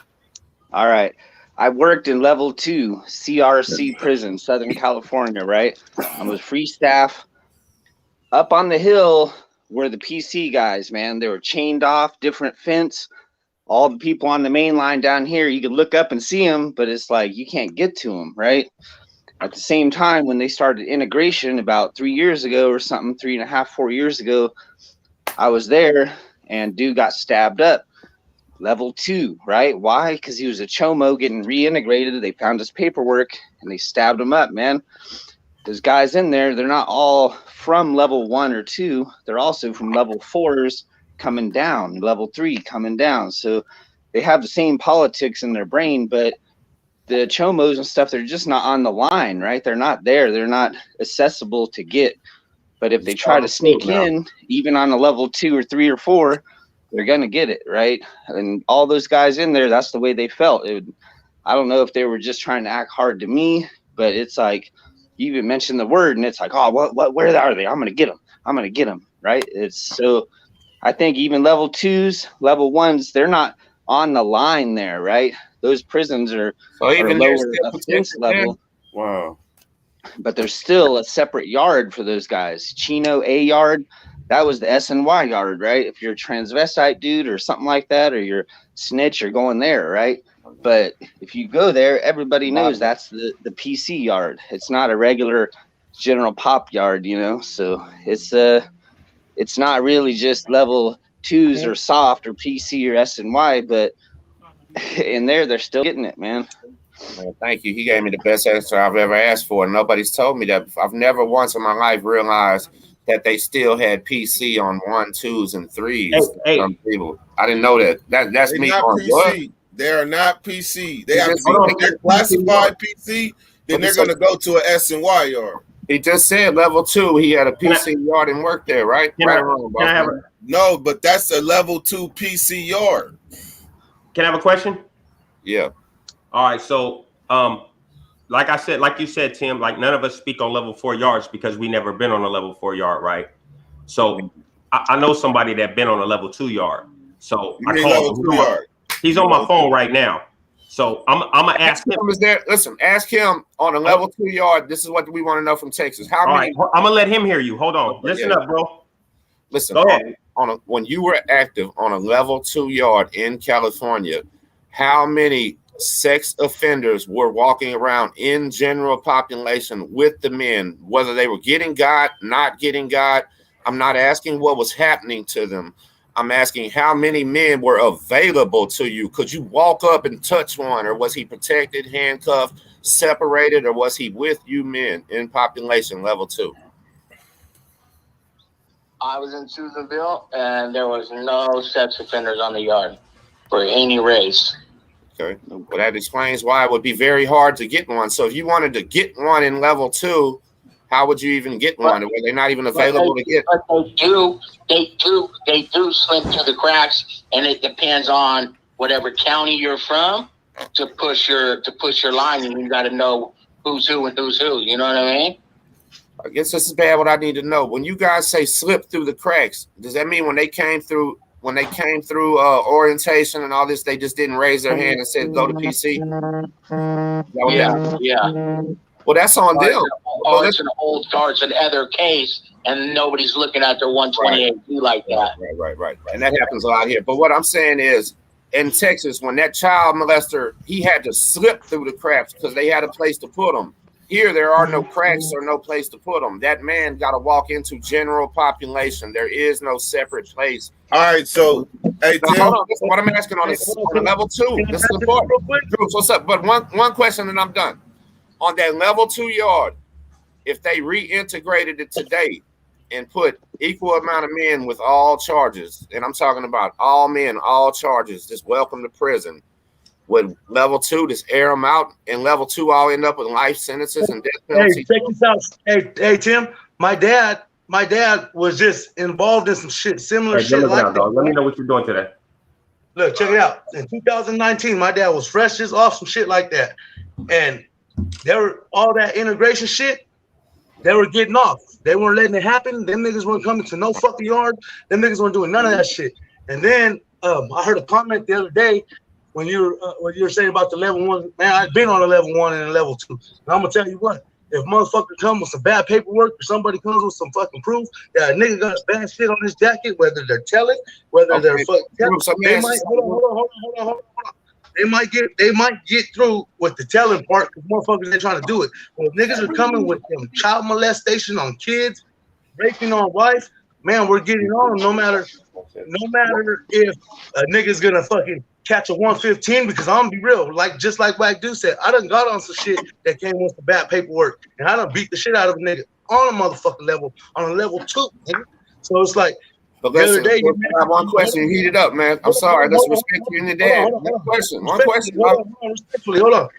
All right. I worked in level 2 CRC prison, Southern California, right? I was free staff. Up on the hill were the PC guys, man. They were chained off, different fence. All the people on the main line down here, you could look up and see them, but it's like you can't get to them, right? At the same time, when they started integration about 3 years ago or something, 3.5, 4 years ago, I was there, and dude got stabbed up. Level 2, right? Why? Because he was a chomo getting reintegrated. They found his paperwork, and they stabbed him up, man. There's guys in there, they're not all from level 1 or 2. They're also from level 4s coming down, level 3 coming down. So they have the same politics in their brain, but the chomos and stuff, they're just not on the line, right? They're not there. They're not accessible to get. But if they try to sneak in, even on a level 2 or 3 or 4, they're going to get it, right? And all those guys in there, that's the way they felt. I don't know if they were just trying to act hard to me, but it's like, you even mentioned the word and it's like, oh, where are they? I'm going to get them. Right. It's so I think even level 2s, level 1s, they're not on the line there. Right. Those prisons are, so even lower offense level. Wow. but there's still a separate yard for those guys. Chino A yard, that was the SNY yard, right? If you're a transvestite dude or something like that, or you're snitch, you're going there, right? But if you go there, everybody knows that's the PC yard. It's not a regular general pop yard, you know. So it's not really just level 2s or soft or PC or SNY, but in there they're still getting it, man. Well, thank you. He gave me the best answer I've ever asked for. Nobody's told me that. I've never once in my life realized that they still had PC on 1, 2s, and 3s. Some people, I didn't know that. That's They're me not on PC. what? They are not PC. They have to be, if they're classified PC, then they're going to go to an S&Y yard. He just said level 2. He had a PC yard and worked there, right? No, but that's a level 2 PC yard. Can I have a question? Yeah. All right. So, like I said, like you said, Tim, like none of us speak on level 4 yards because we never been on a level 4 yard, right? So I know somebody that been on a level 2 yard. So I call him. He's on my phone right now. So I'm gonna ask him. Listen, ask him on a level 2 yard. This is what we want to know from Texas. How many? Right. I'm gonna let him hear you. Hold on. Listen up, bro. Listen. Go ahead. When you were active on a level 2 yard in California, how many sex offenders were walking around in general population with the men, whether they were getting got, not getting got? I'm not asking what was happening to them. I'm asking how many men were available to you. Could you walk up and touch one, or was he protected, handcuffed, separated, or was he with you men in population level 2? I was in Susanville, and there was no sex offenders on the yard for any race. Okay, well, that explains why it would be very hard to get one. So if you wanted to get one in level 2, how would you even get one? Were they not even available to get? But they do slip through the cracks, and it depends on whatever county you're from to push your line, and you got to know who's who and who's who. You know what I mean? I guess this is bad. What I need to know: when you guys say slip through the cracks, does that mean when they came through orientation and all this, they just didn't raise their hand and said go to PC? Yeah. Well, that's on them. Or it's an old car, it's an other case, and nobody's looking at their 128 like that. Right. And that happens a lot here. But what I'm saying is, in Texas, when that child molester, he had to slip through the cracks because they had a place to put him. Here, there are no cracks or no place to put them. That man got to walk into general population. There is no separate place. All right, so hey, Tim. Hold on. What I'm asking on level 2. This is important. Bruce, what's up? But one question, and I'm done. On that level 2 yard, if they reintegrated it today and put equal amount of men with all charges, and I'm talking about all men, all charges, just welcome to prison. Would level 2 just air them out, and level 2 all end up with life sentences and death penalty? Hey, check this out. Hey, Tim. My dad was just involved in some shit, similar shit like that. Let me know what you're doing today. Look, check it out. In 2019, my dad was fresh just off some shit like that, and there were all that integration shit. They were getting off. They weren't letting it happen. Them niggas weren't coming to no fucking yard. Them niggas weren't doing none of that shit. And then I heard a comment the other day when you were saying about the level 1. Man, I've been on a level 1 and a level 2. And I'm gonna tell you what. If motherfucker come with some bad paperwork, or somebody comes with some fucking proof that a nigga got bad shit on his jacket, whether they're telling, whether they're fucking telling, they might hold on. They might get through with the telling part because motherfuckers ain't trying to do it. Well, if niggas are coming with them child molestation on kids, raping on wife, man, we're getting on them no matter if a nigga's gonna fucking catch a 115, because I'm gonna be real, just like Wack Dude said, I done got on some shit that came with the bad paperwork, and I done beat the shit out of a nigga on a motherfucking level, on a level 2. Nigga. So it's like, but listen, I have one question. Heat it up, man. I'm sorry. Let's respect you and your dad. One question. Respectfully, hold on.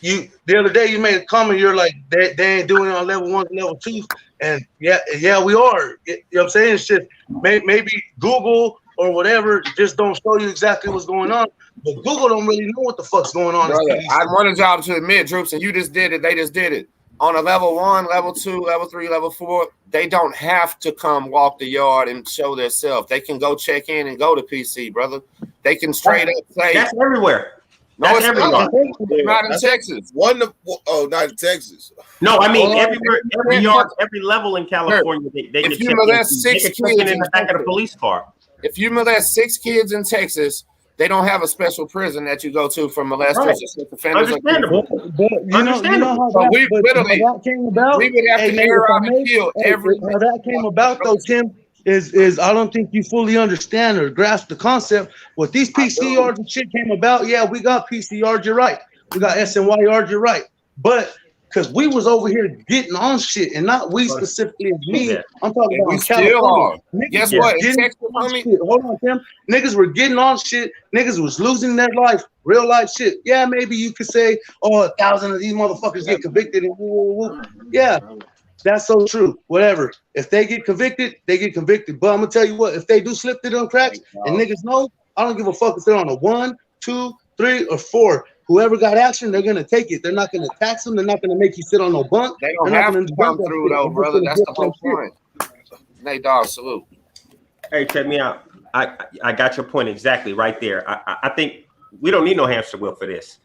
The other day you made a comment. You're like, they ain't doing it on level 1 and level 2, and yeah, we are. You know what I'm saying? It's just maybe Google or whatever just don't show you exactly what's going on. But Google don't really know what the fuck's going on. Brother, I wanted y'all to admit, Droops, and you just did it. They just did it. On a level 1, level 2, level 3, level 4, they don't have to come walk the yard and show themselves. They can go check in and go to PC, brother. They can straight up say that's everywhere. No, That's it's every not. yard. Not in Texas. Not in Texas. No, I mean Oh, every yard, every level in California, they If get you checked molest into. 6 They get checked kids in the back of the police car. If you molest 6 kids in Texas, they don't have a special prison that you go to for molesters Right. or sex offenders. Understandable. But you know how So that, we but literally, how that came about. we would have Hey, to man, air if I out and may, kill every. how that came about though, Tim, is I don't think you fully understand or grasp the concept. What these PC yards and shit came about, yeah, we got PC yards, you're right. We got SNY yards, you're right. But because we was over here getting on shit, and not we specifically as me. Yeah. I'm talking And we about still California. are. Niggas Guess was what? In getting Texas, on homie, shit. Hold on, Tim. Niggas were getting on shit. Niggas was losing their life, real life shit. Yeah, maybe you could say, oh, 1,000 of these motherfuckers get convicted. And woo, woo, woo. Yeah, that's so true. Whatever. If they get convicted, they get convicted. But I'm gonna tell you what, if they do slip through them cracks and niggas know, I don't give a fuck if they're on a 1, 2, 3, or 4. Whoever got action, they're gonna take it. They're not gonna tax them. They're not gonna make you sit on no bunk. they don't They're have not to gonna come through though, brother. That's the whole point. Nate Dogg, salute. Hey, check me out. I got your point exactly right there. I think we don't need no hamster wheel for this.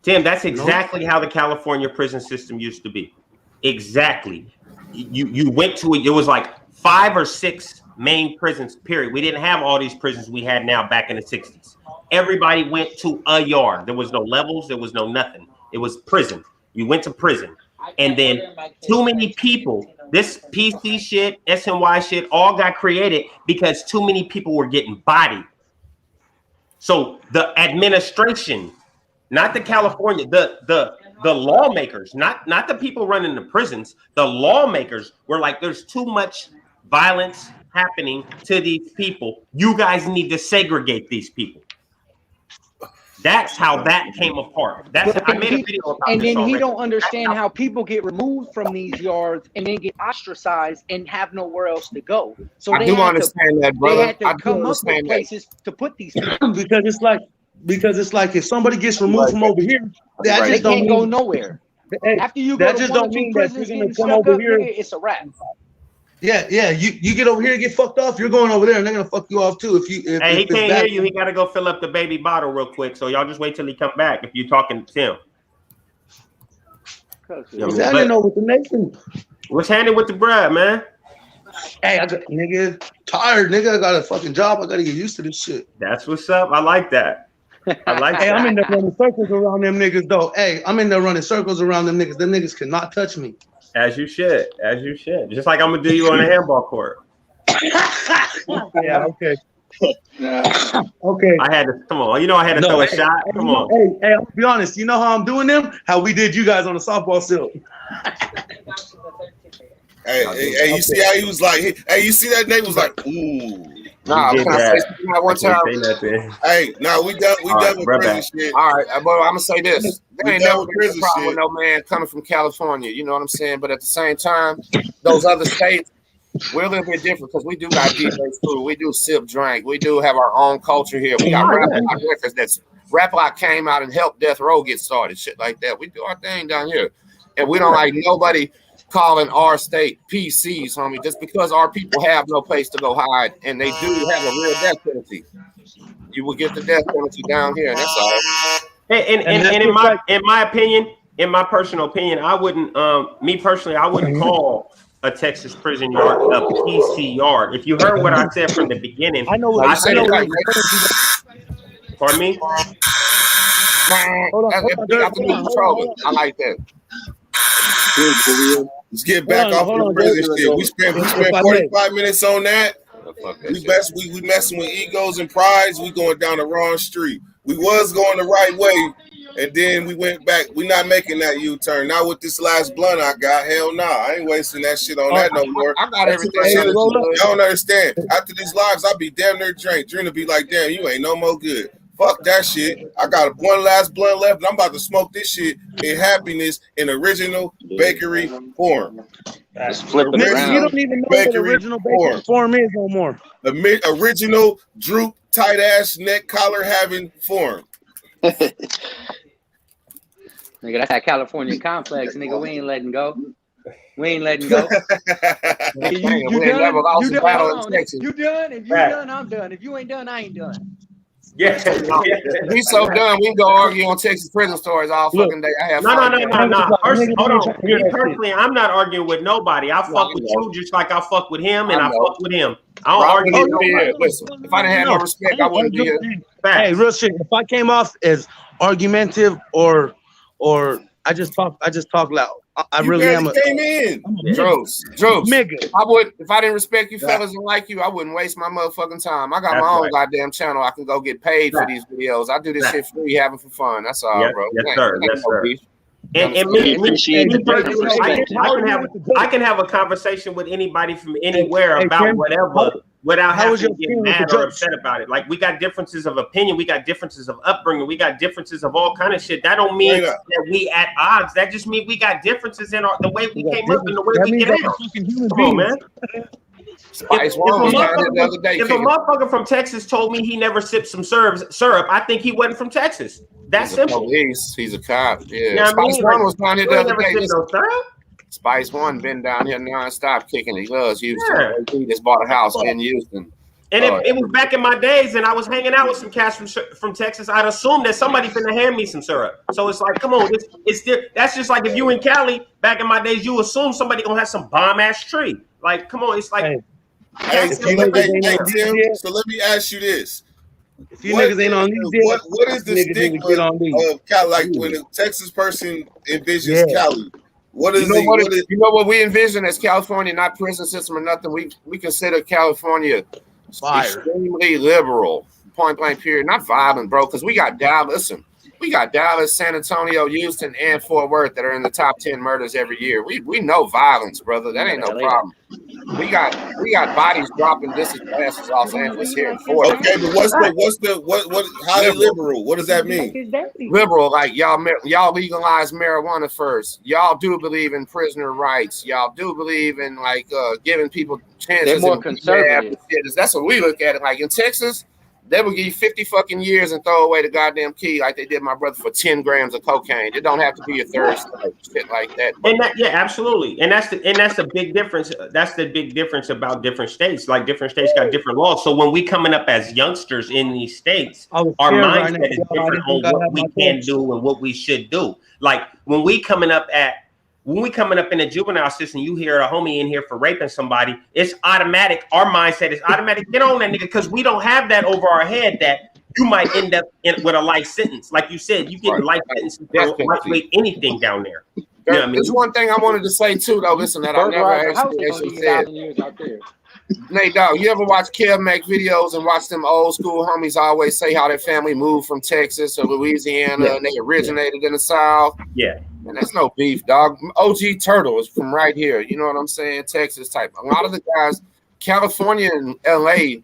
Tim, that's exactly how the California prison system used to be. Exactly. You went to it was like 5 or 6 main prisons, period. We didn't have all these prisons we had now back in the 60s. Everybody went to a yard. There was no levels. There was no nothing. It was prison. You went to prison. And then too many people, this PC shit, SNY shit, all got created because too many people were getting bodied. So the administration, not the California, the lawmakers, not the people running the prisons, the lawmakers were like, there's too much violence happening to these people. You guys need to segregate these people. That's how that came apart. I made a video about and this then he already. don't understand how people get removed from these yards and then get ostracized and have nowhere else to go. So I do understand that, brother. They had to I do come up with understand that. places to put these people because it's like if somebody gets removed from over here, that just don't go nowhere. After you go to 1 or 2 prisons getting stuck up, nigga, it's a wrap. Yeah. You get over here and get fucked off. You're going over there, and they're gonna fuck you off too. If Hey, he it's can't bad. hear you. He got to go fill up the baby bottle real quick. So y'all just wait till he come back. If you're talking to Tim, What's happening over with the nation? What's happening with the bruh, man? Hey, nigga, tired, nigga. I got a fucking job. I gotta get used to this shit. That's what's up. I like that. I like Hey, that. I'm in there running circles around them niggas, though. Hey, I'm in there running circles around them niggas. Them niggas cannot touch me. As you should. As you should. Just like I'm gonna do you on a handball court. Yeah, okay. Okay. I had to come on. You know I had to throw a shot. Come on. Hey, I'll be honest. You know how I'm doing them? How we did you guys on the softball field. Hey, you see how he was like, hey, you see that name was like, ooh. Nah, can I say something at one time? Hey, nah, we done with prison shit. All right, but I'm gonna say this: there ain't never been a prison problem shit. with no man coming from California. You know what I'm saying? But at the same time, those other states, we're a little bit different because we do got DJ food, we do sip drink, we do have our own culture here. We got Rap Lock records. That's Rap Lock came out and helped Death Row get started, shit like that. We do our thing down here, and we don't like nobody calling our state PCs, homie, just because our people have no place to go hide, and they do have a real death penalty. You will get the death penalty down here, and that's all. And in my opinion, in my personal opinion, I wouldn't, me personally, I wouldn't call a Texas prison yard a PC yard. If you heard what I said from the beginning, I know what I you said, said. Pardon me? I like that. Let's get back off the prison shit. We spent 45 minutes on that. We messing with egos and prides. We going down the wrong street. We was going the right way, and then we went back. We not making that U-turn. Not with this last blunt I got. Hell nah. I ain't wasting that shit on that no more. I got everything. Y'all don't understand. After these lives, I'll be damn near drained. Dream to be like, damn, you ain't no more good. Fuck that shit. I got one last blunt left, and I'm about to smoke this shit in happiness in original bakery form. Just flip it around. You don't even know what the original bakery form is no more. The original droop, tight ass neck collar having form. Nigga, that's that California complex, nigga. We ain't letting go. We ain't letting go. You done? You done? If you done, I'm done. If you ain't done, I ain't done. Yeah. He's so done. We can go argue on Texas prison stories all fucking day. I have No. First, hold on. Niggas Me ain't personally, I'm not arguing with nobody. I fuck with you just like I fuck with him, and I fuck with him. I don't Rob argue wouldn't with even be nobody. here. Listen, if I didn't have no respect, I wouldn't be here. Hey, real shit. If I came off as argumentative or I just talk loud. I You really barely am. came in. Jokes. Nigga. I would, if I didn't respect you fellas and like you, I wouldn't waste my motherfucking time. I got That's my own right. goddamn channel. I can go get paid for these videos. I do this shit free, having for fun. That's all, bro. Yes, sir. Yes, sir. And We appreciate the personally, respect. I can have a conversation with anybody from anywhere about Tim, whatever without how was having to your get experience with mad the or judge? upset about it. Like we got differences of opinion, we got differences of upbringing, we got differences of all kind of shit. That don't mean that we at odds. That just means we got differences in the way we came up and the way we get out. Come on, man. Spice One was down here the other day. If a motherfucker from Texas told me he never sipped some syrup, I think he wasn't from Texas. That's simple. Police. He's a cop. Yeah. You know what I Spice mean? One Like, was down here you the ain't other never day. sipped no syrup? Spice One been down here nonstop kicking. He loves Houston. Yeah. He just bought a house in Houston. And it was back in my days, and I was hanging out with some cats from Texas. I'd assume that somebody finna hand me some syrup. So it's like, come on, that's just like if you in Cali back in my days, you assume somebody gonna have some bomb ass tree. Like, come on, it's like. Hey, Tim. So let me ask you this: If you niggas ain't on these, what is the stigma of Cali? Like when a Texas person envisions Cali, what is you know what we envision as California, not prison system or nothing. We consider California extremely liberal, point blank period. Not violent, bro, because we got Dallas. Listen, we got Dallas, San Antonio, Houston, and Fort Worth that are in the top 10 murders every year. We know violence, brother. That ain't no problem. We got bodies dropping just as fast as Los Angeles here in Fort. Okay, but what how liberal? What does that mean? Liberal, like y'all legalize marijuana first. Y'all do believe in prisoner rights. Y'all do believe in like giving people chances. They're more conservative. That's what we look at it. Like in Texas, they will give you 50 fucking years and throw away the goddamn key like they did my brother for 10 grams of cocaine. It don't have to be a third shit like that. And absolutely. And that's the big difference. That's the big difference about different states. Like different states got different laws. So when we coming up as youngsters in these states, our mindset is different on what we can do and what we should do. Like when we coming up in the juvenile system, you hear a homie in here for raping somebody, it's automatic. Our mindset is automatic. Get on that nigga, because we don't have that over our head that you might end up with a life sentence. Like you said, you get life sentences for lightweight anything down there. You know what I mean? There's one thing I wanted to say too, though. Listen, that I never actually said. Nate, dog, you ever watch Kev make videos and watch them old school homies always say how their family moved from Texas or Louisiana and they originated in the South? Yeah. And that's no beef, dog. OG Turtle is from right here. You know what I'm saying? Texas type. A lot of the guys, California and LA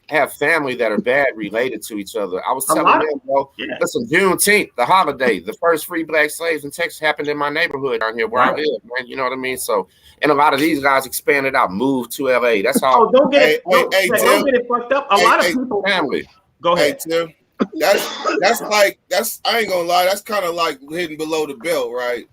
have family that are bad related to each other. I was telling them, bro, listen, Juneteenth, the holiday, the first free black slaves in Texas happened in my neighborhood down here where I live, man. You know what I mean? So, and a lot of these guys expanded out, moved to LA. That's how. Oh, don't get it fucked up. A lot of people. Family. Go ahead. Hey, Tim. That's I ain't gonna lie, that's kind of like hitting below the belt, right?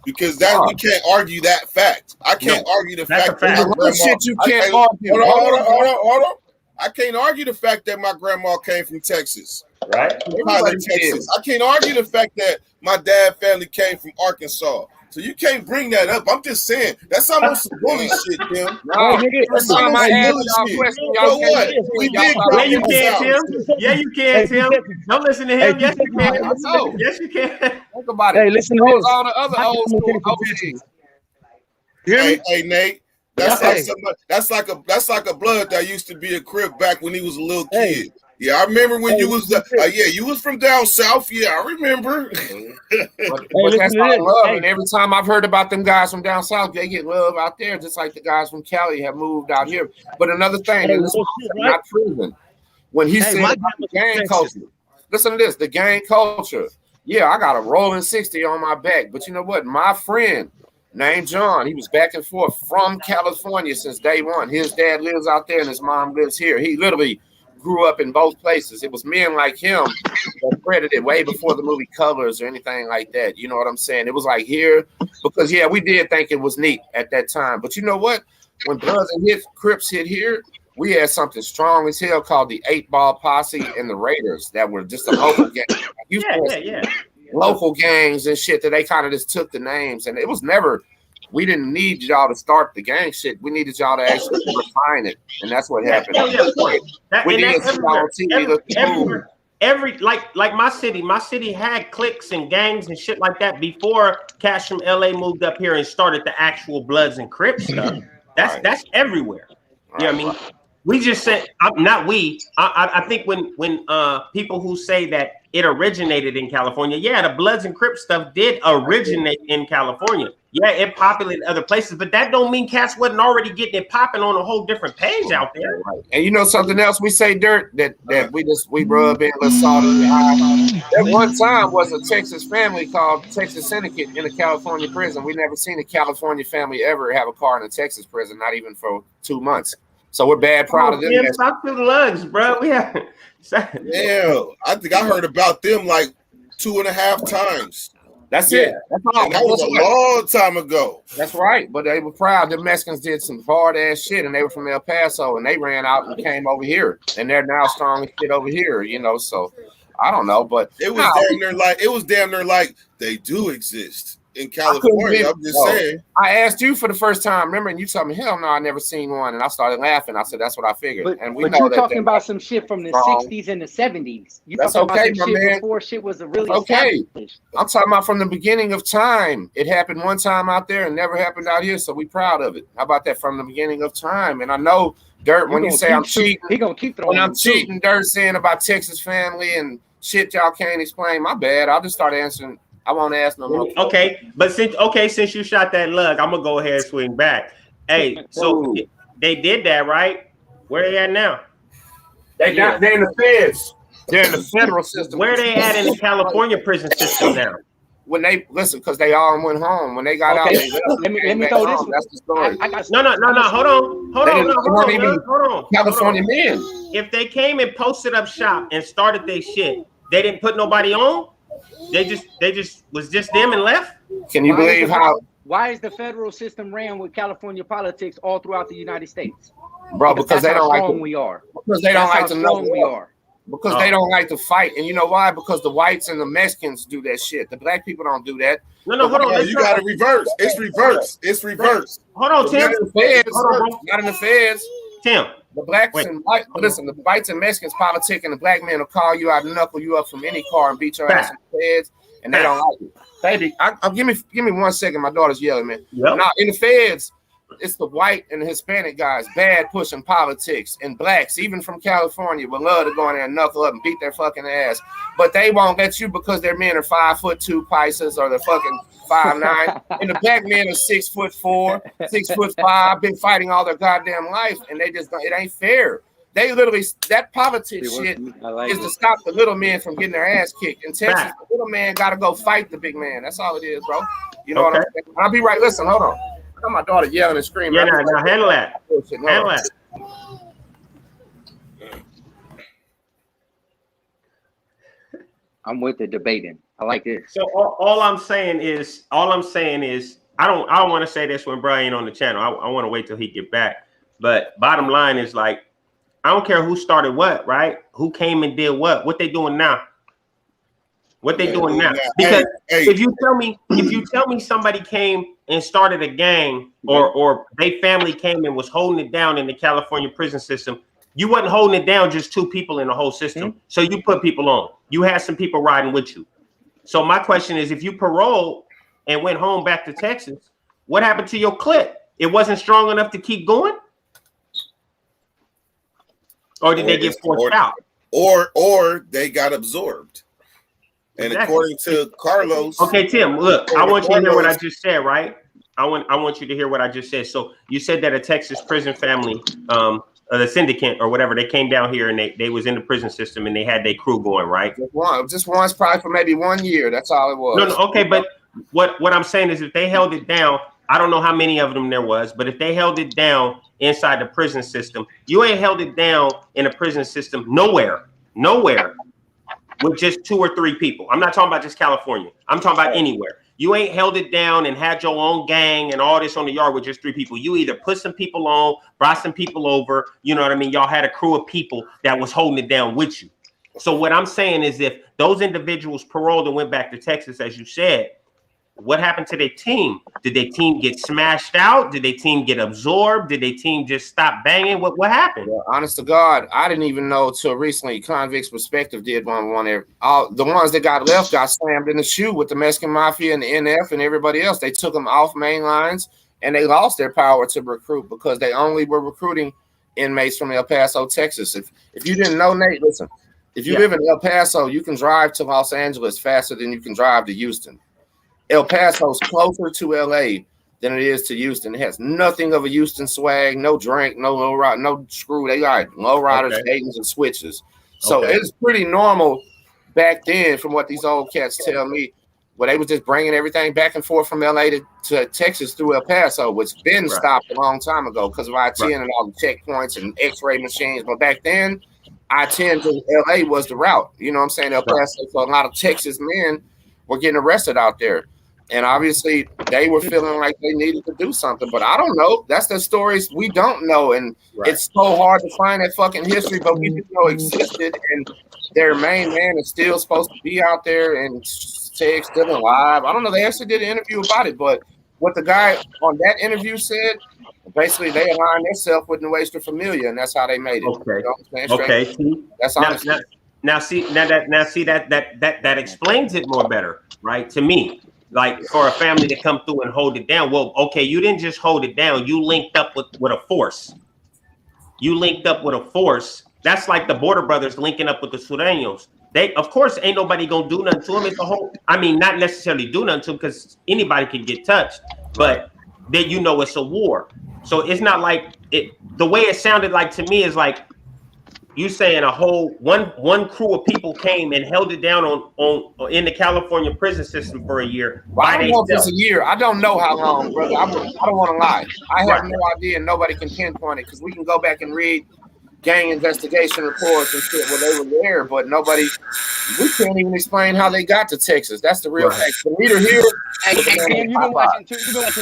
Because we can't argue that fact. I can't argue the fact that my grandma, shit you can't argue. Hold on. I can't argue the fact that my grandma came from Texas. Right? Texas. I can't argue the fact that my dad's family came from Arkansas. So you can't bring that up. I'm just saying that's almost some bully shit, Tim. That's almost what? We did. Yeah, you can, Tim. Yeah, you can, Tim. Don't listen to him. Yes, you can. Yes, you can. Think about it. Hey, listen to this. All the other old school OGs. Hey, Nate. That's like a blood that used to be a Crip back when he was a little kid. Yeah, I remember when you was you was from down south. Yeah, I remember. But that's all love. And every time I've heard about them guys from down south, they get love out there, just like the guys from Cali have moved out here. But another thing, and this is not proven, when he said about the gang culture, listen to this, the gang culture. Yeah, I got a rolling 60 on my back, but you know what? My friend named John, he was back and forth from California since day one. His dad lives out there and his mom lives here. He literally grew up in both places. It was men like him that credited way before the movie Colors or anything like that. You know what I'm saying? It was like here, because we did think it was neat at that time. But you know what? When Bloods and Crips hit here, we had something strong as hell called the 8-Ball Posse and the Raiders that were just a local gang. Local gangs and shit that they kind of just took the names, and it was never. We didn't need y'all to start the gang shit. We needed y'all to actually refine it, and that's what happened. Every like my city had cliques and gangs and shit like that before Cash from LA moved up here and started the actual Bloods and Crips stuff. That's everywhere. You know what I mean? We just said not we. I think when people who say that it originated in California, yeah, the Bloods and Crips stuff did originate in California. Yeah, it populated other places, but that don't mean cats wasn't already getting it popping on a whole different page out there. And you know something else we say, Dirt, that we rub in, let's salt in the eye. At one time was a Texas family called Texas Syndicate in a California prison. We never seen a California family ever have a car in a Texas prison, not even for 2 months. So we're proud of them. Yeah, talk to the lugs, bro. Yeah, I think I heard about them like 2.5 times. That's it. That's all. And that was a long time ago. That's right. But they were proud. The Mexicans did some hard ass shit, and they were from El Paso, and they ran out and came over here, and they're now strong as shit over here. You know, so I don't know, but it was damn near like they do exist in California. I'm just saying. I asked you for the first time, remember, and you told me, hell no, I never seen one, and I started laughing. I said, that's what I figured. But you're talking about some shit from the 60s and the 70s. You that's talking okay, about some my shit man. Before shit was really okay. I'm talking about from the beginning of time. It happened one time out there and never happened out here, so we proud of it. How about that? From the beginning of time. And I know Dirt, when you say I'm cheating, he gonna keep throwing. When I'm cheating, Dirt saying about Texas family and shit y'all can't explain. My bad. I'll just start answering. I won't ask no more. Okay, but since you shot that lug, I'm gonna go ahead and swing back. Hey, so they did that, right? Where they at now? They're in the feds. They're in the federal system. Where they at in the California prison system now? When they listen, because they all went home. When they got out, they left. Let me throw this one. That's the story. No. Hold on. California men. If they came and posted up shop and started their shit, they didn't put nobody on. They just was just them and left. Can you believe how? Why is the federal system ran with California politics all throughout the United States? Bro, because they don't like to, we are. Because they don't like to know we are. Because they don't like to fight. And you know why? Because the whites and the Mexicans do that shit. The black people don't do that. No, hold on. You got to reverse. It's reverse. Hold on, Tim. Not in the feds. Tim. The blacks and white, listen, the whites and Mexicans politic, and the black men will call you out and knuckle you up from any car and beat your ass in the feds, and they don't like it. Baby, give me 1 second. My daughter's yelling, man. Yep. Now in the feds, it's the white and the Hispanic guys bad pushing politics, and blacks, even from California, would love to go in there and knuckle up and beat their fucking ass, but they won't let you because their men are 5'2" Pisces or they're fucking 5'9", and the black men are 6'4", 6'5", been fighting all their goddamn life, and they just don't, it ain't fair. They literally, that politics shit is to stop the little men from getting their ass kicked. In Texas, the little man got to go fight the big man. That's all it is, bro. You know what I'm saying? I'll be right. Listen, hold on. I got my daughter yelling and screaming. Yeah, now handle that. Handle that. I'm with the debating. I like this. So all I'm saying is I don't want to say this when Brian on the channel. I want to wait till he get back. But bottom line is, like, I don't care who started what, right? Who came and did what they doing now? What they doing now? Because if you tell me somebody came and started a gang, or they family came and was holding it down in the California prison system, you wasn't holding it down just 2 people in the whole system. Mm-hmm. So you put people on. You had some people riding with you. So my question is, if you paroled and went home back to Texas, what happened to your clique? It wasn't strong enough to keep going? Or did they get forced out? Or they got absorbed. And according to Carlos. Okay, Tim, look, I want you to hear what I just said, right? I want you to hear what I just said. So you said that a Texas prison family, the syndicate or whatever, they came down here and they was in the prison system and they had their crew going, right? Just once, probably for maybe 1 year. That's all it was. No, okay, but what I'm saying is, if they held it down, I don't know how many of them there was, but if they held it down inside the prison system, you ain't held it down in a prison system nowhere with just 2 or 3 people. I'm not talking about just California. I'm talking about anywhere. You ain't held it down and had your own gang and all this on the yard with just 3 people. You either put some people on, brought some people over. You know what I mean? Y'all had a crew of people that was holding it down with you. So what I'm saying is, if those individuals paroled and went back to Texas, as you said, what happened to their team? Did their team get smashed out? Did their team get absorbed? Did their team just stop banging? What happened? Well, honest to God, I didn't even know till recently. Convicts Perspective did one there. All the ones that got left got slammed in the shoe with the Mexican Mafia and the NF and everybody else. They took them off main lines and they lost their power to recruit because they only were recruiting inmates from El Paso, Texas. If you didn't know, Nate, listen. If you live in El Paso, you can drive to Los Angeles faster than you can drive to Houston. El Paso's closer to LA than it is to Houston. It has nothing of a Houston swag, no drink, no low ride, no screw. They got low riders, Dayton's, and switches. So it's pretty normal back then, from what these old cats tell me, where they was just bringing everything back and forth from LA to Texas through El Paso, which been stopped a long time ago because of I-10 and all the checkpoints and X-ray machines. But back then, I-10 to LA was the route. You know what I'm saying? El Paso, so a lot of Texas men were getting arrested out there. And obviously, they were feeling like they needed to do something. But I don't know. That's the stories we don't know. And it's so hard to find that fucking history, but we didn't know it existed. And their main man is still supposed to be out there and say it's still alive. I don't know. They actually did an interview about it. But what the guy on that interview said, basically, they aligned themselves with Nuestra Familia, and that's how they made it. Okay. You know okay. That's honest. Now that explains it more better, right? To me. Like, for a family to come through and hold it down. Well, okay, you didn't just hold it down. You linked up with a force. You linked up with a force. That's like the Border Brothers linking up with the Sureños. They, of course, ain't nobody gonna do nothing to them. It's a whole. I mean, not necessarily do nothing to them because anybody can get touched. But then you know it's a war. So it's not like it. The way it sounded like to me is like you saying a whole one crew of people came and held it down on in the California prison system for a year. Well, I don't know if it's a year. I don't know how long, brother. I don't want to lie. I have no idea, and nobody can pinpoint it because we can go back and read gang investigation reports and shit where they were there, but nobody. We can't even explain how they got to Texas. That's the real fact. The leader here. You've been watching too much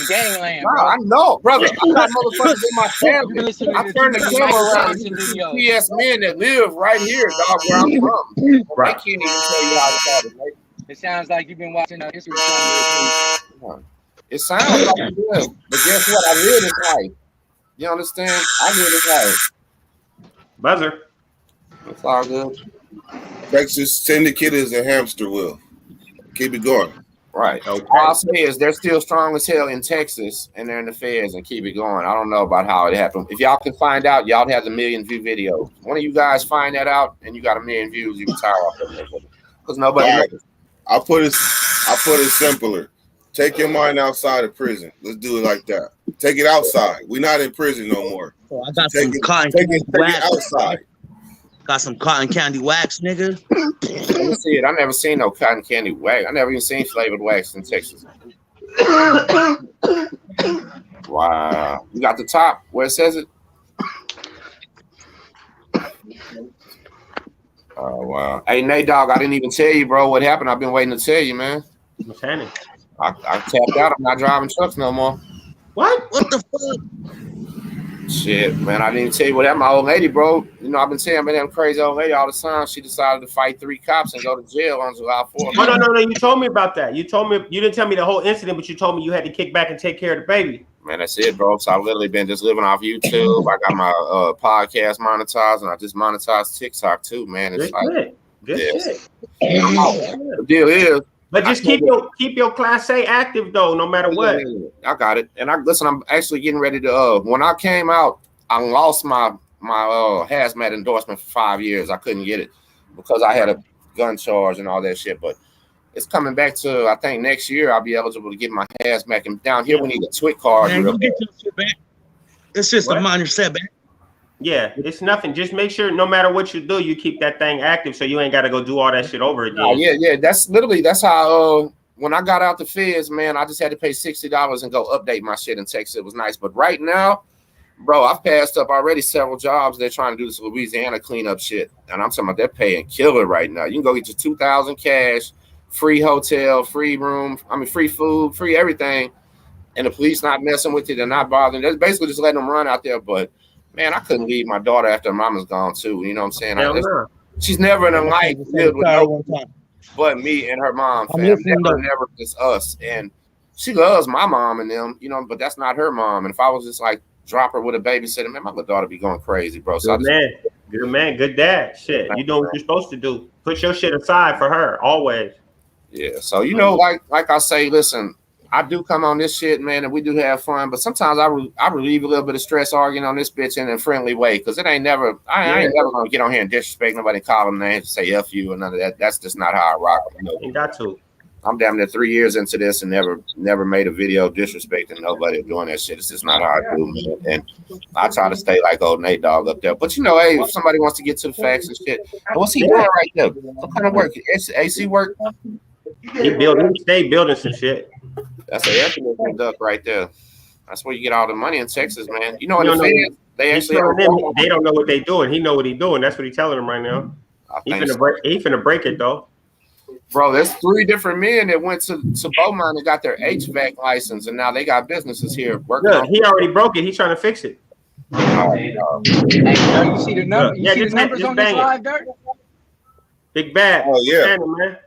Gangland. No, I know, brother. I got motherfuckers in my family. I turned the camera around and PS men that live right here, dog, where I'm from. I can't even tell you how it started, right? It sounds like you've been watching History Channel. It sounds like you do, but guess what? I live this life. You understand? I live this life. Buzzer. It's all good. Texas syndicate is a hamster wheel. Keep it going. Right. Okay. All I'll say is they're still strong as hell in Texas, and they're in the feds, and keep it going. I don't know about how it happened. If y'all can find out, y'all have the 1 million view video. One of you guys find that out, and you got 1 million views, you retire off of it because nobody knows. I'll put it simpler. Take your mind outside of prison. Let's do it like that. Take it outside. We're not in prison no more. Oh, I got some cotton candy wax outside. Got some cotton candy wax, nigga. Let me see it. I never seen no cotton candy wax. I never even seen flavored wax in Texas. Wow. You got the top where it says it? Oh, wow. Hey, Nate, dog, I didn't even tell you, bro, what happened. I've been waiting to tell you, man. What's happening? I tapped out. I'm not driving trucks no more. What? What the fuck? Shit, man, I didn't even tell you what happened. My old lady, bro. You know, I've been saying, man, that crazy old lady all the time. She decided to fight 3 cops and go to jail on July 4th. No. You told me about that. You told me, you didn't tell me the whole incident, but you told me you had to kick back and take care of the baby. Man, that's it, bro. So I've literally been just living off YouTube. I got my podcast monetized, and I just monetized TikTok too, man. It's Good shit. The deal is, but just keep your Class A active though, no matter what. I got it. And I'm actually getting ready to. When I came out, I lost my hazmat endorsement for 5 years. I couldn't get it because I had a gun charge and all that shit. But it's coming back to, I think next year I'll be eligible to get my hazmat. And down here we need a TWIC card. Man, you get your shit back. It's just a minor setback. Yeah, it's nothing. Just make sure no matter what you do, you keep that thing active so you ain't got to go do all that shit over again. Yeah. That's how when I got out the feds, man, I just had to pay $60 and go update my shit in Texas. It was nice. But right now, Bro, I've passed up already several jobs. They're trying to do this Louisiana cleanup shit. And I'm talking about they're paying killer right now. You can go get your 2,000 cash, free hotel, free room, free food, free everything. And the police not messing with it and not bothering. They're basically just letting them run out there. But man, I couldn't leave my daughter after her mama's gone too. You know what I'm saying? She's never in her life lived with no but me and her mom, fam. Never just us. And she loves my mom and them, you know, but that's not her mom. And if I was just like drop her with a babysitter, man, my little daughter be going crazy, bro. So good man, good dad. Shit, you doing what you're supposed to do. Put your shit aside for her, always. Yeah. So you know, like I say, listen, I do come on this shit, man, and we do have fun. But sometimes I relieve a little bit of stress arguing on this bitch in a friendly way, because it ain't never. I ain't never gonna get on here and disrespect nobody, call them names, say F you, and none of that. That's just not how I rock. You know? You got to. I'm damn near 3 years into this and never made a video disrespecting nobody doing that shit. It's just not how I do, man. And I try to stay like old Nate Dogg up there. But you know, hey, if somebody wants to get to the facts and shit, what's he doing right there? What kind of work? AC work? He stay building some shit. That's an air conditioning duct right there. That's where you get all the money in Texas, man. You know what they actually they don't know what they doing. He know what he doing. That's what he's telling them right now. He finna break it though. Bro, there's 3 different men that went to Beaumont and got their HVAC license, and now they got businesses here working. Look, he already broke it. He's trying to fix it. Hey, you see the number? You see the numbers on this live, Dirt? Big bad. Oh yeah, Standing, man.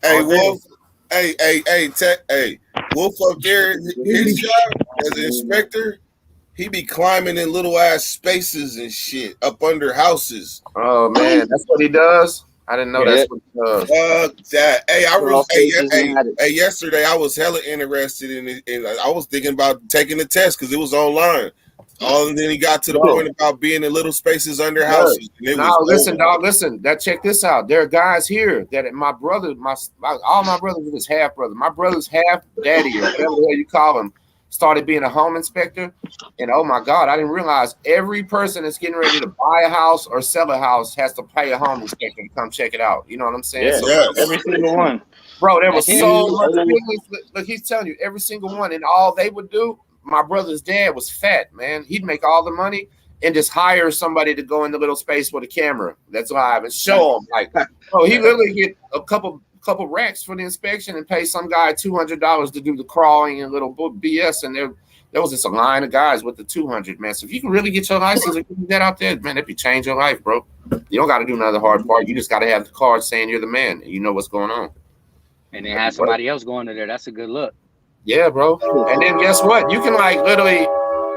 Hey Wolf. Hey, Wolf up there. His job as an inspector, he be climbing in little ass spaces and shit up under houses. Oh man, that's what he does. I didn't know that's what he does. Yesterday I was hella interested in it, and I was thinking about taking the test because it was online. And then he got to the point about being in little spaces under houses. Listen. Check this out. There are guys here that my brother, all my brothers are his half brother. My brother's half daddy, or whatever the hell you call him, started being a home inspector. And oh my God, I didn't realize every person that's getting ready to buy a house or sell a house has to pay a home inspector to come check it out. You know what I'm saying? Every single one. Bro, there was so much business. Look, he's telling you, every single one. And all they would do, my brother's dad was fat, man. He'd make all the money and just hire somebody to go in the little space with a camera that's live and show them. Like, oh, he literally get a couple racks for the inspection and pay some guy $200 to do the crawling and little BS. And there was just a line of guys with the 200, man. So if you can really get your license and get that out there, man, it'd change your life, bro. You don't got to do another hard part. You just got to have the card saying you're the man and you know what's going on. And then have somebody else going to there. That's a good look. Yeah, bro. And then guess what? You can like literally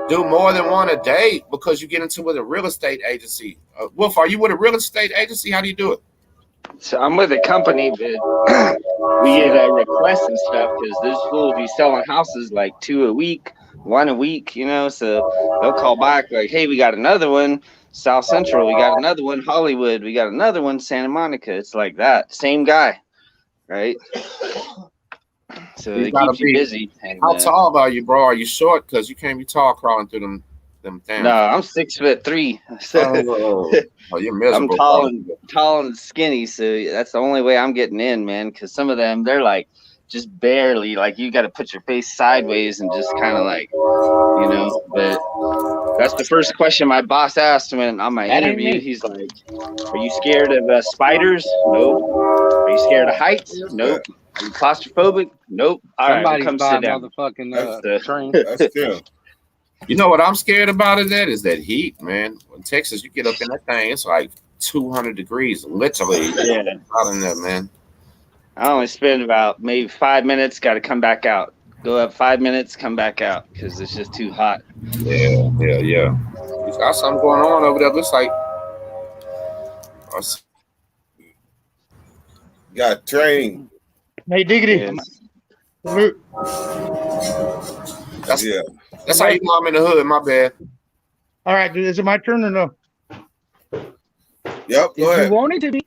do more than one a day because you get into with a real estate agency. Wolf, are you with a real estate agency? How do you do it? So I'm with a company, but we get requests and stuff because this fool be selling houses like 2 a week, 1 a week, you know. So they'll call back like, hey, we got another one, South Central. We got another one, Hollywood. We got another one, Santa Monica. It's like that. Same guy, right? So it keeps you busy. And, how tall are you, bro? Are you short? Because you can't be tall crawling through them things. No, I'm 6'3". You're miserable. I'm tall and skinny, so that's the only way I'm getting in, man. Because some of them, they're like just barely, like you got to put your face sideways and just kind of like, you know. But that's the first question my boss asked me on my interview. He's like, "Are you scared of spiders? Nope. Are you scared of heights? Nope. Are you claustrophobic? Nope. All right, come sit down." Motherfucking train. That's true. You know what I'm scared about is that heat, man. In Texas, you get up in that thing, it's like 200 degrees, literally. Yeah. Out in there, man. I only spend about maybe 5 minutes, got to come back out. Go up 5 minutes, come back out because it's just too hot. Yeah. You got something going on over there. Looks like got training. Hey, Diggity. Yes. That's how you know I'm in the hood. My bad. All right, dude. Is it my turn or no? Yep. Go ahead. You want it to be?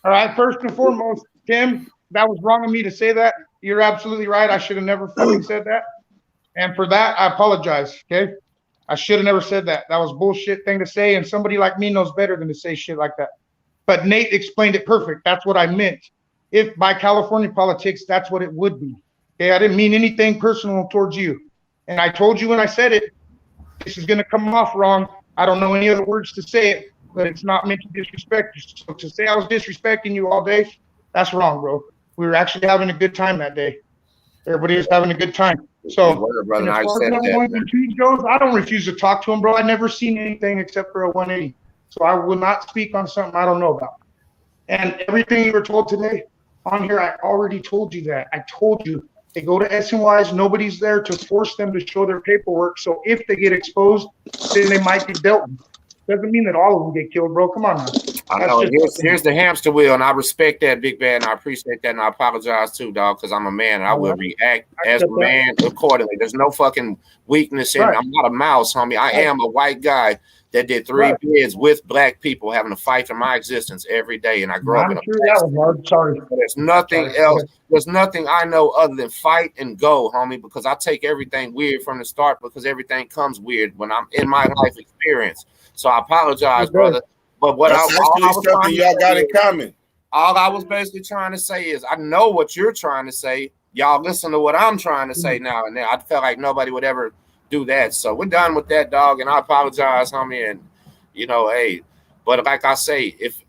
All right. First and foremost, Tim, that was wrong of me to say that. You're absolutely right. I should have never fucking said that. And for that, I apologize. Okay. I should have never said that. That was a bullshit thing to say. And somebody like me knows better than to say shit like that. But Nate explained it perfect. That's what I meant. If by California politics, that's what it would be. Okay, I didn't mean anything personal towards you. And I told you when I said it, this is going to come off wrong. I don't know any other words to say it, but it's not meant to disrespect you. So to say I was disrespecting you all day, that's wrong, bro. We were actually having a good time that day. Everybody was having a good time. So, brother, and as far as that 1 goes, I don't refuse to talk to him, bro. I've never seen anything except for a 180. So I will not speak on something I don't know about. And everything you were told today on here, I already told you that. I told you they go to SNYs, nobody's there to force them to show their paperwork. So if they get exposed, then they might get dealt with. Doesn't mean that all of them get killed, bro. Come on now. I know. Here's the hamster wheel, and I respect that, Big Bad, and I appreciate that, and I apologize too, dog, because I'm a man, and I will react as a man accordingly. There's no fucking weakness in me. I'm not a mouse, homie. I am a white guy that did 3 bids with black people having to fight for my existence every day, and I grew up in a place. That was hard. Sorry. There's nothing else. There's nothing I know other than fight and go, homie, because I take everything weird from the start because everything comes weird when I'm in my life experience. So I apologize, brother. But what that's something y'all got in common. All I was basically trying to say is I know what you're trying to say. Y'all listen to what I'm trying to say now and then. I felt like nobody would ever do that. So we're done with that, dog. And I apologize, homie. And hey, but like I say, if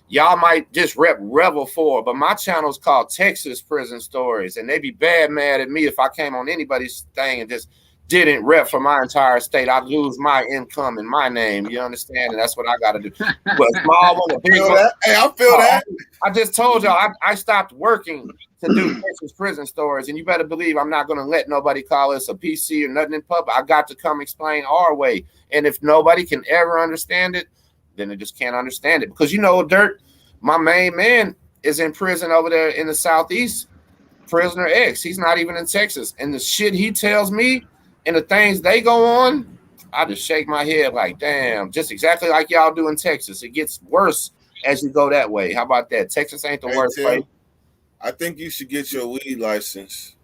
y'all might just rep Revel 4, but my channel's called Texas Prison Stories, and they be mad at me if I came on anybody's thing and just didn't rep for my entire state. I'd lose my income and my name. You understand? And that's what I got to do. But small one, big one. Hey, I feel that. I just told y'all I stopped working to do Texas Prison Stories, and you better believe I'm not going to let nobody call us a PC or nothing in public. I got to come explain our way. And if nobody can ever understand it, then they just can't understand it. Because Dirt, my main man is in prison over there in the Southeast, Prisoner X. He's not even in Texas. And the shit he tells me and the things they go on, I just shake my head like, damn, just exactly like y'all do in Texas. It gets worse as you go that way. How about that? Texas ain't the worst place. I think you should get your weed license.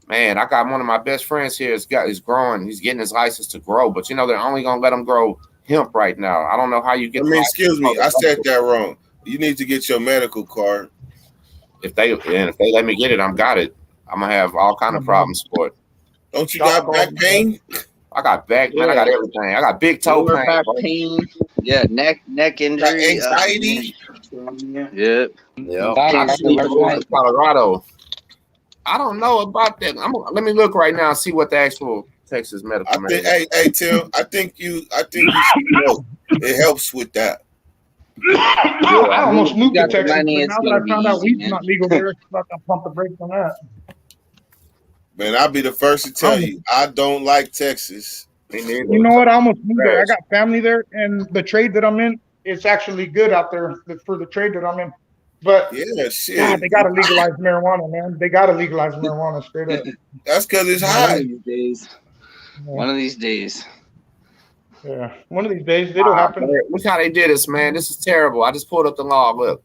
Man, I got one of my best friends here. He's growing. He's getting his license to grow. But, they're only going to let him grow hemp right now. I don't know how you get excuse me. I said that wrong. You need to get your medical card. If they let me get it, I'm got it. I'm going to have all kind of problems for it. Don't you got back pain? I got back, man. I got everything. I got big toe pain. Back pain. Yeah, neck injury. Anxiety. Yep. Colorado. I don't know about that. Let me look right now and see what the actual Texas medical man. Hey, Tim. I think you should know. It helps with that. I almost moved to Texas. Now that I found out weed's not legal there, I'm not gonna pump the brakes on that. Man, I'll be the first to tell you, I don't like Texas. You know what? I almost moved there. I got family there, and the trade that I'm in, it's actually good out there for the trade that I'm in. But yeah, shit. God, they gotta legalize marijuana, man. They gotta legalize marijuana straight up. That's because it's hot. One of these days. Yeah, one of these days it'll happen. Look how they did this, man. This is terrible. I just pulled up the law. Look.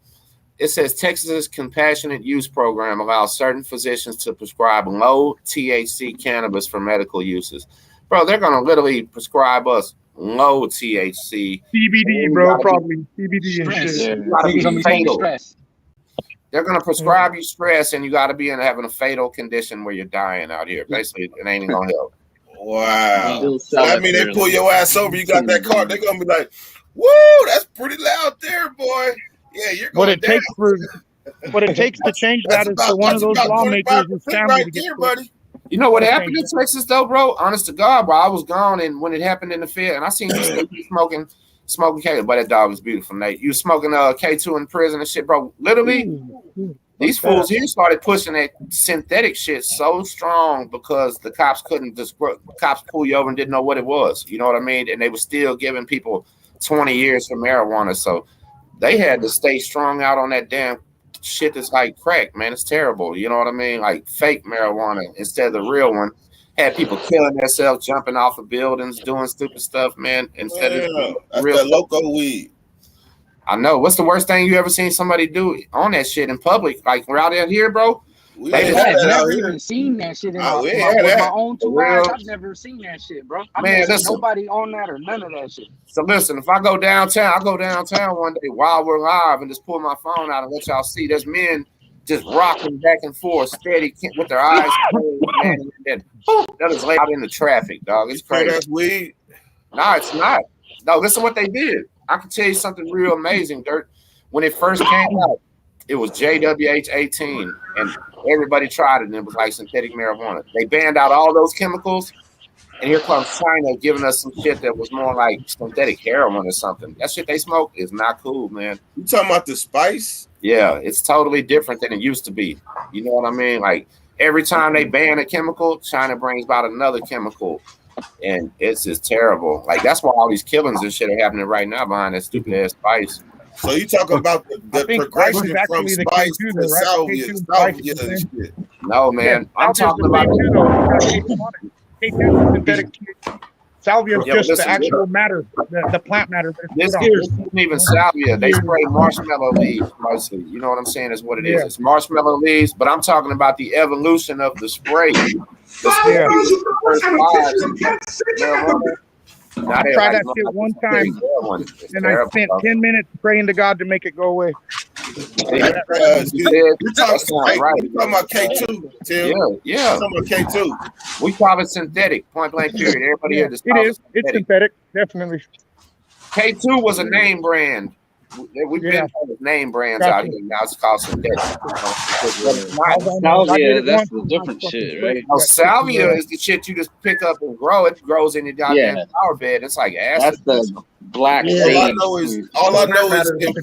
It says Texas's compassionate use program allows certain physicians to prescribe low THC cannabis for medical uses. Bro, they're going to literally prescribe us low THC. CBD, bro, probably. CBD and shit. Stress. They're going to prescribe you stress, and you got to be having a fatal condition where you're dying out here. Basically, it ain't going to help. Wow. So that means they pull your ass over, you got that card, they're going to be like, woo, that's pretty loud there, boy. Yeah, you're going what it takes to change that is for one of those lawmakers' family to get buddy. You know what happened in Texas though, bro? Honest to God, bro, I was gone, and when it happened in the field, and I seen you smoking K. But that dog was beautiful, Nate. You was smoking K2 in prison and shit, bro. Literally, these fools here started pushing that synthetic shit so strong because the cops cops pull you over and didn't know what it was. You know what I mean? And they were still giving people 20 years for marijuana, so they had to stay strong out on that damn shit that's like crack, man. It's terrible. You know what I mean? Like fake marijuana instead of the real one. Had people killing themselves, jumping off of buildings, doing stupid stuff, man. Instead of real that loco weed. I know. What's the worst thing you ever seen somebody do on that shit in public? Like we're out here, bro. I've never even seen that shit with my own two eyes. I've never seen that shit, bro. I've never seen nobody on that or none of that shit. So listen, if I go downtown, I'll go downtown one day while we're live and just pull my phone out and let y'all see. There's men just rocking back and forth, steady with their eyes closed, man, and then that is laid out in the traffic, dog. It's crazy. That's weed. No, it's not. No, listen what they did. I can tell you something real amazing, Dirt. When it first came out, it was JWH-18, and everybody tried it, and it was like synthetic marijuana. They banned out all those chemicals, and here comes China giving us some shit that was more like synthetic heroin or something. That shit they smoke is not cool, man. You talking about the spice? Yeah, it's totally different than it used to be. You know what I mean? Like, every time they ban a chemical, China brings about another chemical. And it's just terrible. Like, that's why all these killings and shit are happening right now behind that stupid ass spice. So you talking about the progression from spice to salvia and shit? No, man. I'm talking about salvia is just the actual matter, the plant matter. This here isn't even salvia. They spray marshmallow leaves mostly. You know what I'm saying? Is what it is. It's marshmallow leaves, but I'm talking about the evolution of the spray. I tried that shit one time, and I spent 10 minutes praying to God to make it go away. You're talking about K2, Tim. Yeah. You're talking about K2. We call it synthetic, point blank period. Everybody here just it is. It's synthetic, definitely. K2 was a name brand. We've been with name brands out here. Now it's called synthetic. Salvia, that's the different shit, right? No, salvia is the shit you just pick up and grow. It grows in your goddamn flower bed. It's like acid. That's the black sage. All I know is in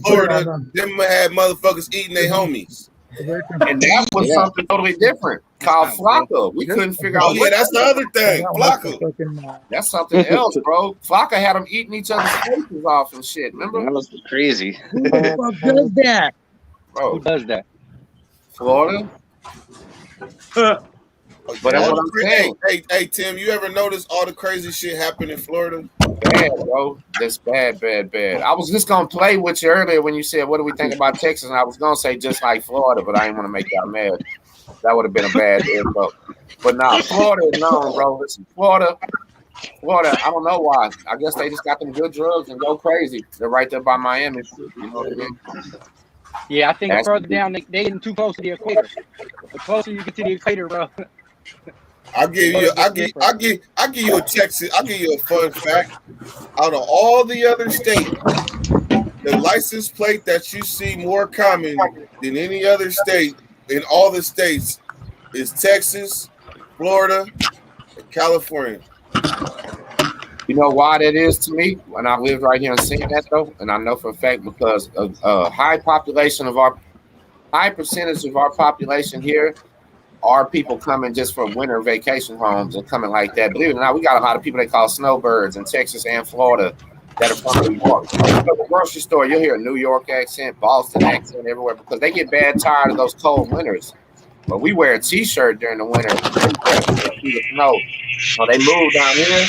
Florida, them had motherfuckers eating their homies. And that was something totally different called Flocka. We couldn't figure out. Oh, yeah, that's the other thing. Flocka. That's something else, bro. Flocka had them eating each other's faces off and shit. Remember? That was crazy. Who does that? Bro, who does that? Florida. But that's what I'm saying. Hey, Tim, you ever notice all the crazy shit happening in Florida? Bad, bro. That's bad. I was just gonna play with you earlier when you said, "What do we think about Texas?" And I was gonna say just like Florida, but I didn't want to make y'all mad. That would have been a bad info. But nah, Florida is known, bro. Listen, Florida. I don't know why. I guess they just got them good drugs and go crazy. They're right there by Miami. You know what I mean? Yeah, I think further down they getting too close to the equator. The closer you get to the equator, bro. I'll give you a Texas. I'll give you a fun fact. Out of all the other states, the license plate that you see more common than any other state in all the states is Texas, Florida, and California. You know why that is to me? When I lived right here and seen that though, and I know for a fact because a high percentage of our population here are people coming just from winter vacation homes and coming like that. Believe it or not, we got a lot of people they call snowbirds in Texas and Florida that are from New York. You go to the grocery store, you'll hear a New York accent, Boston accent everywhere because they get bad tired of those cold winters. But we wear a t-shirt during the winter. No, so they move down here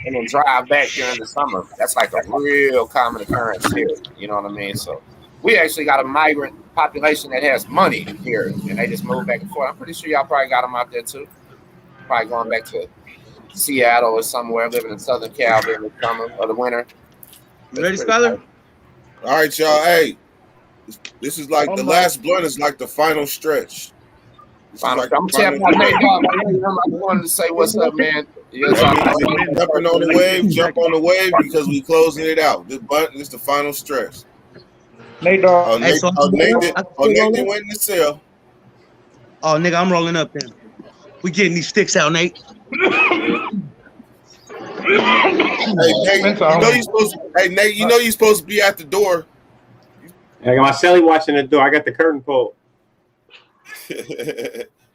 and then drive back during the summer. That's like a real common occurrence here. You know what I mean? So we actually got a migrant population that has money here, and they just move back and forth. I'm pretty sure y'all probably got them out there too. Probably going back to Seattle or somewhere, living in Southern Cal during the summer or the winter. You ready, Scholar? All right, y'all. Hey, this is like the last blunt is like the final stretch. I'm tapping my name dog. I wanted to say what's up, man. Yes, jumping on the wave, jump on the wave because we closing it out. This button is the final stretch. Nate dog. Oh, Nate went in the cell. Oh, nigga, I'm rolling up then. We getting these sticks out, Nate. Hey, Nate, you know you're supposed to be at the door. I got my celly watching the door. I got the curtain pulled.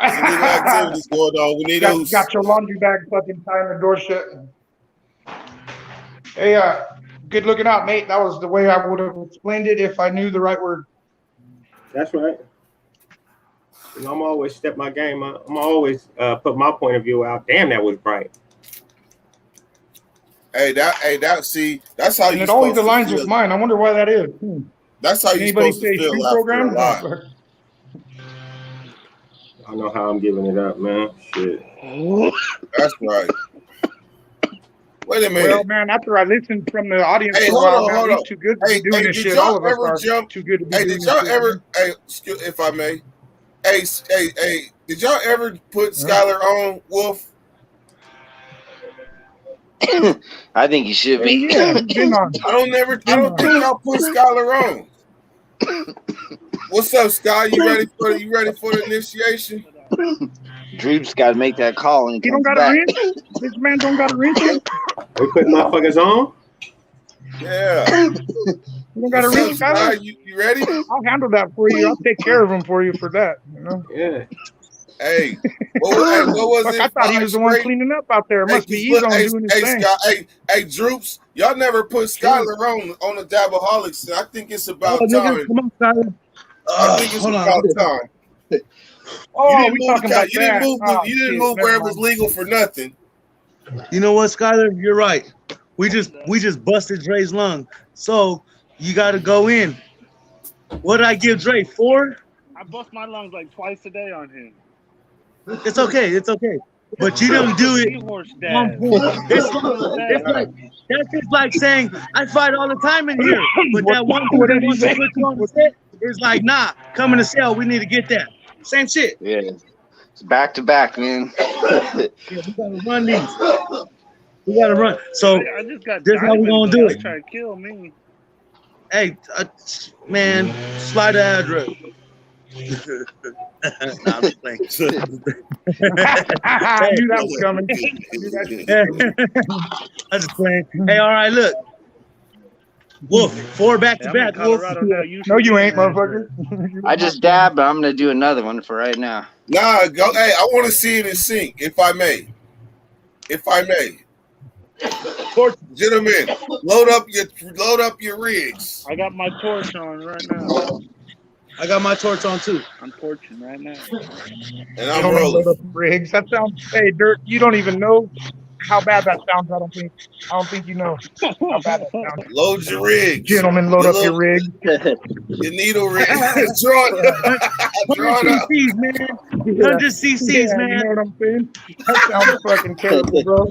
Activities going on. We need those. Got your laundry bag fucking tying the door shut. Hey, good looking out, Nate. That was the way I would have explained it if I knew the right word. That's right. You know, I'm always step my game up. I'm always put my point of view out. Damn, that was bright. See, that's how you. It always aligns with mine. I wonder why that is. That's how you supposed to feel after a lot. I know how I'm giving it up, man. Shit. That's right. Wait a minute. Well, man, after I listened from the audience, hey, hold on. Too good to be doing this shit. All of us are too good to be doing this shit. Hey, if I may, Hey, did y'all ever put Skylar on, Wolf? I think you should be. Yeah, he's been on. I don't think y'all put Skylar on. What's up, Sky? You ready for the initiation? Drew's got to make that call. And He don't got a rinse. This man don't got a rinse. We put motherfuckers on. Yeah. You don't got a rinse, Sky? You ready? I'll handle that for you. I'll take care of him for you for that. You know. Yeah. Hey, what was Fuck, it? I thought he was the one cleaning up out there. It must be easy on doing his thing. Sky, hey, Droops, y'all never put Skylar on the Dabaholics. I think it's about time. Come on, Skylar. I think it's about time. Oh, we talking about you didn't move where it was legal for nothing. You know what, Skylar? You're right. We just busted Dre's lung. So you got to go in. What did I give Dre? 4? I bust my lungs like twice a day on him. It's okay. But you don't do it. That's just like saying I fight all the time in here, but that one dude that wants to put you on the set is like, nah, come in the cell. We need to get that. Same shit. Yeah, it's back to back, man. Yeah, we gotta run these. We gotta run. So I just got this is how we gonna do it. Trying to kill me. Hey, man, slide the address. Nah, I'm just playing. I knew that was coming. I'm just playing. Hey, all right, look. Wolf, 4 back to back. Wolf. No, you ain't, motherfucker. I just dabbed, but I'm gonna do another one for right now. Nah, go. Hey, I want to see it in sync, if I may. Gentlemen, load up your rigs. I got my torch on right now. I got my torch on too. I'm torching right now. And I'm rolling. Rigs. That sounds. Hey, Dirt. You don't even know how bad that sounds. I don't think you know how bad that sounds. Load your rigs, gentlemen. Load up your rigs. Your needle rig. Draw it up. CCs, man. 100 CCs, man. You know what I'm saying? That sounds fucking terrible, bro.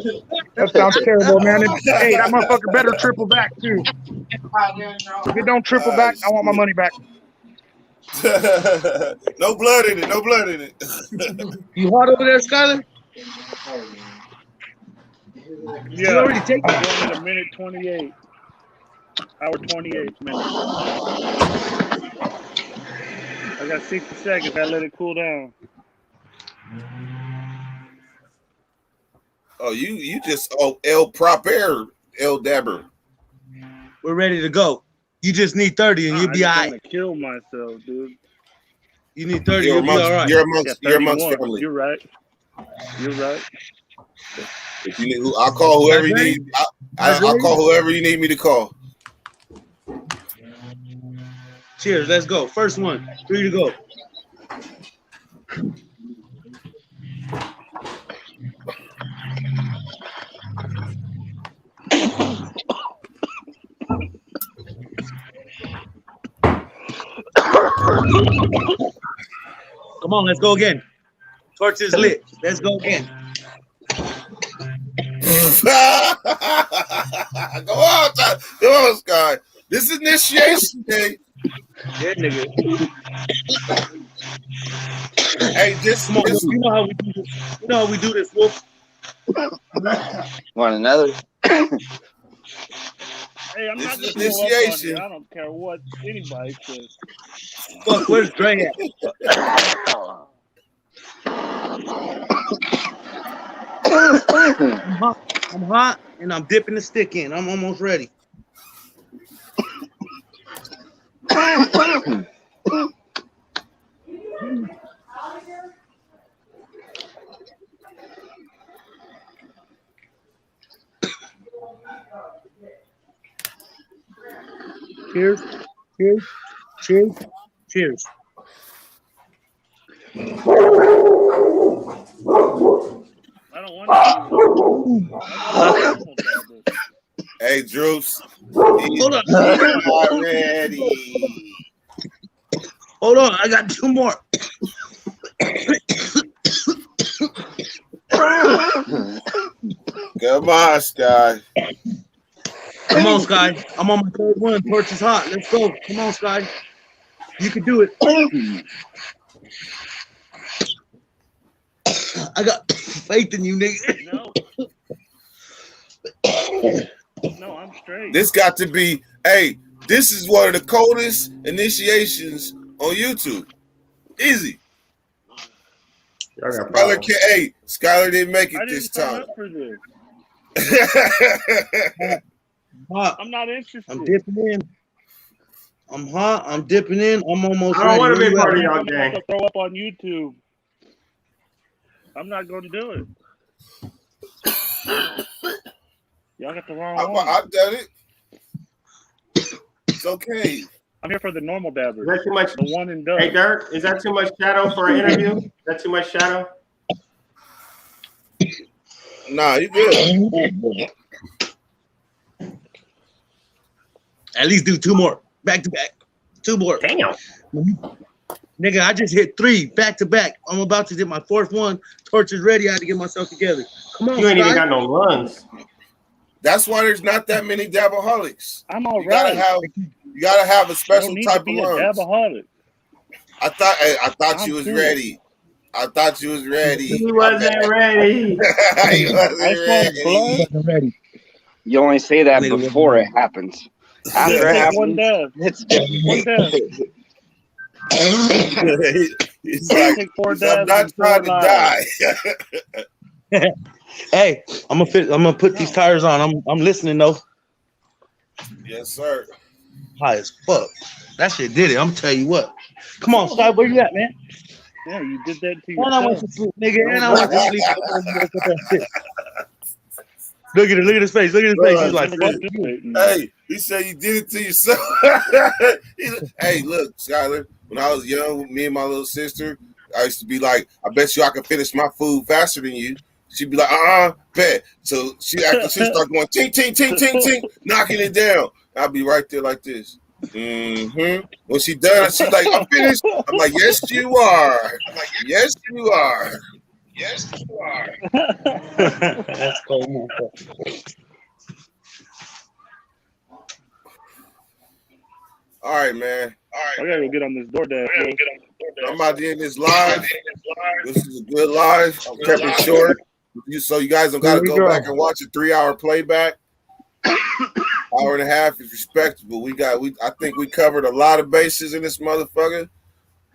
That sounds terrible, man. Hey, that motherfucker better triple back too. If it don't triple back, I want my money back. No blood in it. You hot over there, Skylar? Yeah, you already taken I'm going at a minute 28. Hour 28 minutes. I got 60 seconds. I let it cool down. Oh, you just El Proper, El Dabber. We're ready to go. You just need 30 and you'll be all right. I'm gonna kill myself, dude. You need 30, you'll be all right. You're amongst family. You're right. If you need, I'll call whoever you need. I'll call whoever you need me to call. Cheers, let's go. First one, 3 to go. Come on, let's go again. Torch is lit. Let's go again. Go on, Sky. This is initiation day. Yeah, nigga. Hey, just come on. You know how we do this. You know how we do this, Wolf. Want another? Hey, I'm this not is gonna initiation. I don't care what anybody says. Fuck, where's Dre at? I'm hot and I'm dipping the stick in. I'm almost ready. Cheers. Cheers. Cheers. Cheers. I don't want to. Hey, Droops. Hold on. Ready. Hold on. I got 2 more. Come on, Sky. Come on, Sky. I'm on my 3rd one. Torch is hot. Let's go. Come on, Sky. You can do it. I got faith in you, nigga. No, I'm straight. This got to be, hey, this is one of the coldest initiations on YouTube. Easy. Skylar didn't make it this time. Up for this. I'm not interested. I'm dipping in. I'm hot. I'm dipping in. I'm almost I don't want to ready. be part of y'all I'm gang. to throw up on YouTube. I'm not going to do it. Y'all got the wrong one. I've done it. It's okay. I'm here for the normal dabbers. Is that too much? The one and done. Hey, Dirk, is that too much shadow for an interview? Is that too much shadow? Nah, you good. At least do 2 more back to back. 2 more. Damn. Nigga, I just hit 3 back to back. I'm about to hit my 4th one. Torch is ready. I had to get myself together. Come on, you ain't Sky. even got no lungs. That's why there's not that many dabaholics. I'm all you right. gotta have a special need type to be of a lungs. dabaholic. I thought you was cool. ready. I thought you was ready. He wasn't ready. He wasn't ready. You only say that before it happens. After it happens, one death. It's different. One death. He's like, I'm not trying to die. Hey, I'm gonna put these tires on. I'm listening though. Yes, sir. High as fuck. That shit did it. I'm tell you what. Come on, Sky, where you at, man? Yeah, you did that to And I went yourself. to sleep, nigga. And I went to sleep. Look at it. Look at his face. Look at his face. He's like, fuck you. Hey, he said you did it to yourself. Hey, look, Skylar, when I was young, me and my little sister, I used to be like, I bet you I can finish my food faster than you. She'd be like, bet. So after she start going ting, ting, ting, ting, ting, knocking it down. I'd be right there like this. Mm-hmm. When she done, she's like, I'm finished. I'm like, yes, you are. I'm like, yes, you are. Yes, you are. That's cool. All right, man. All right. I gotta go get on this DoorDash. I'm about to end this live. This is a good live. I'm kept it short. So you guys don't got to go back and watch a 3-hour playback. Hour and a half is respectable. I think we covered a lot of bases in this motherfucker.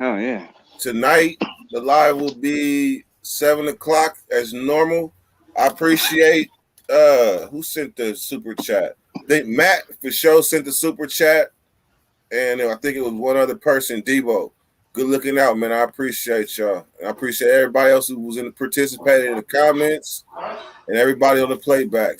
Oh yeah. Tonight the live will be 7:00 as normal. I appreciate who sent the super chat. I think Matt for sure sent the super chat, and I think it was one other person, Debo. Good looking out, man. I appreciate y'all. And I appreciate everybody else who was participating in the comments and everybody on the playbacks.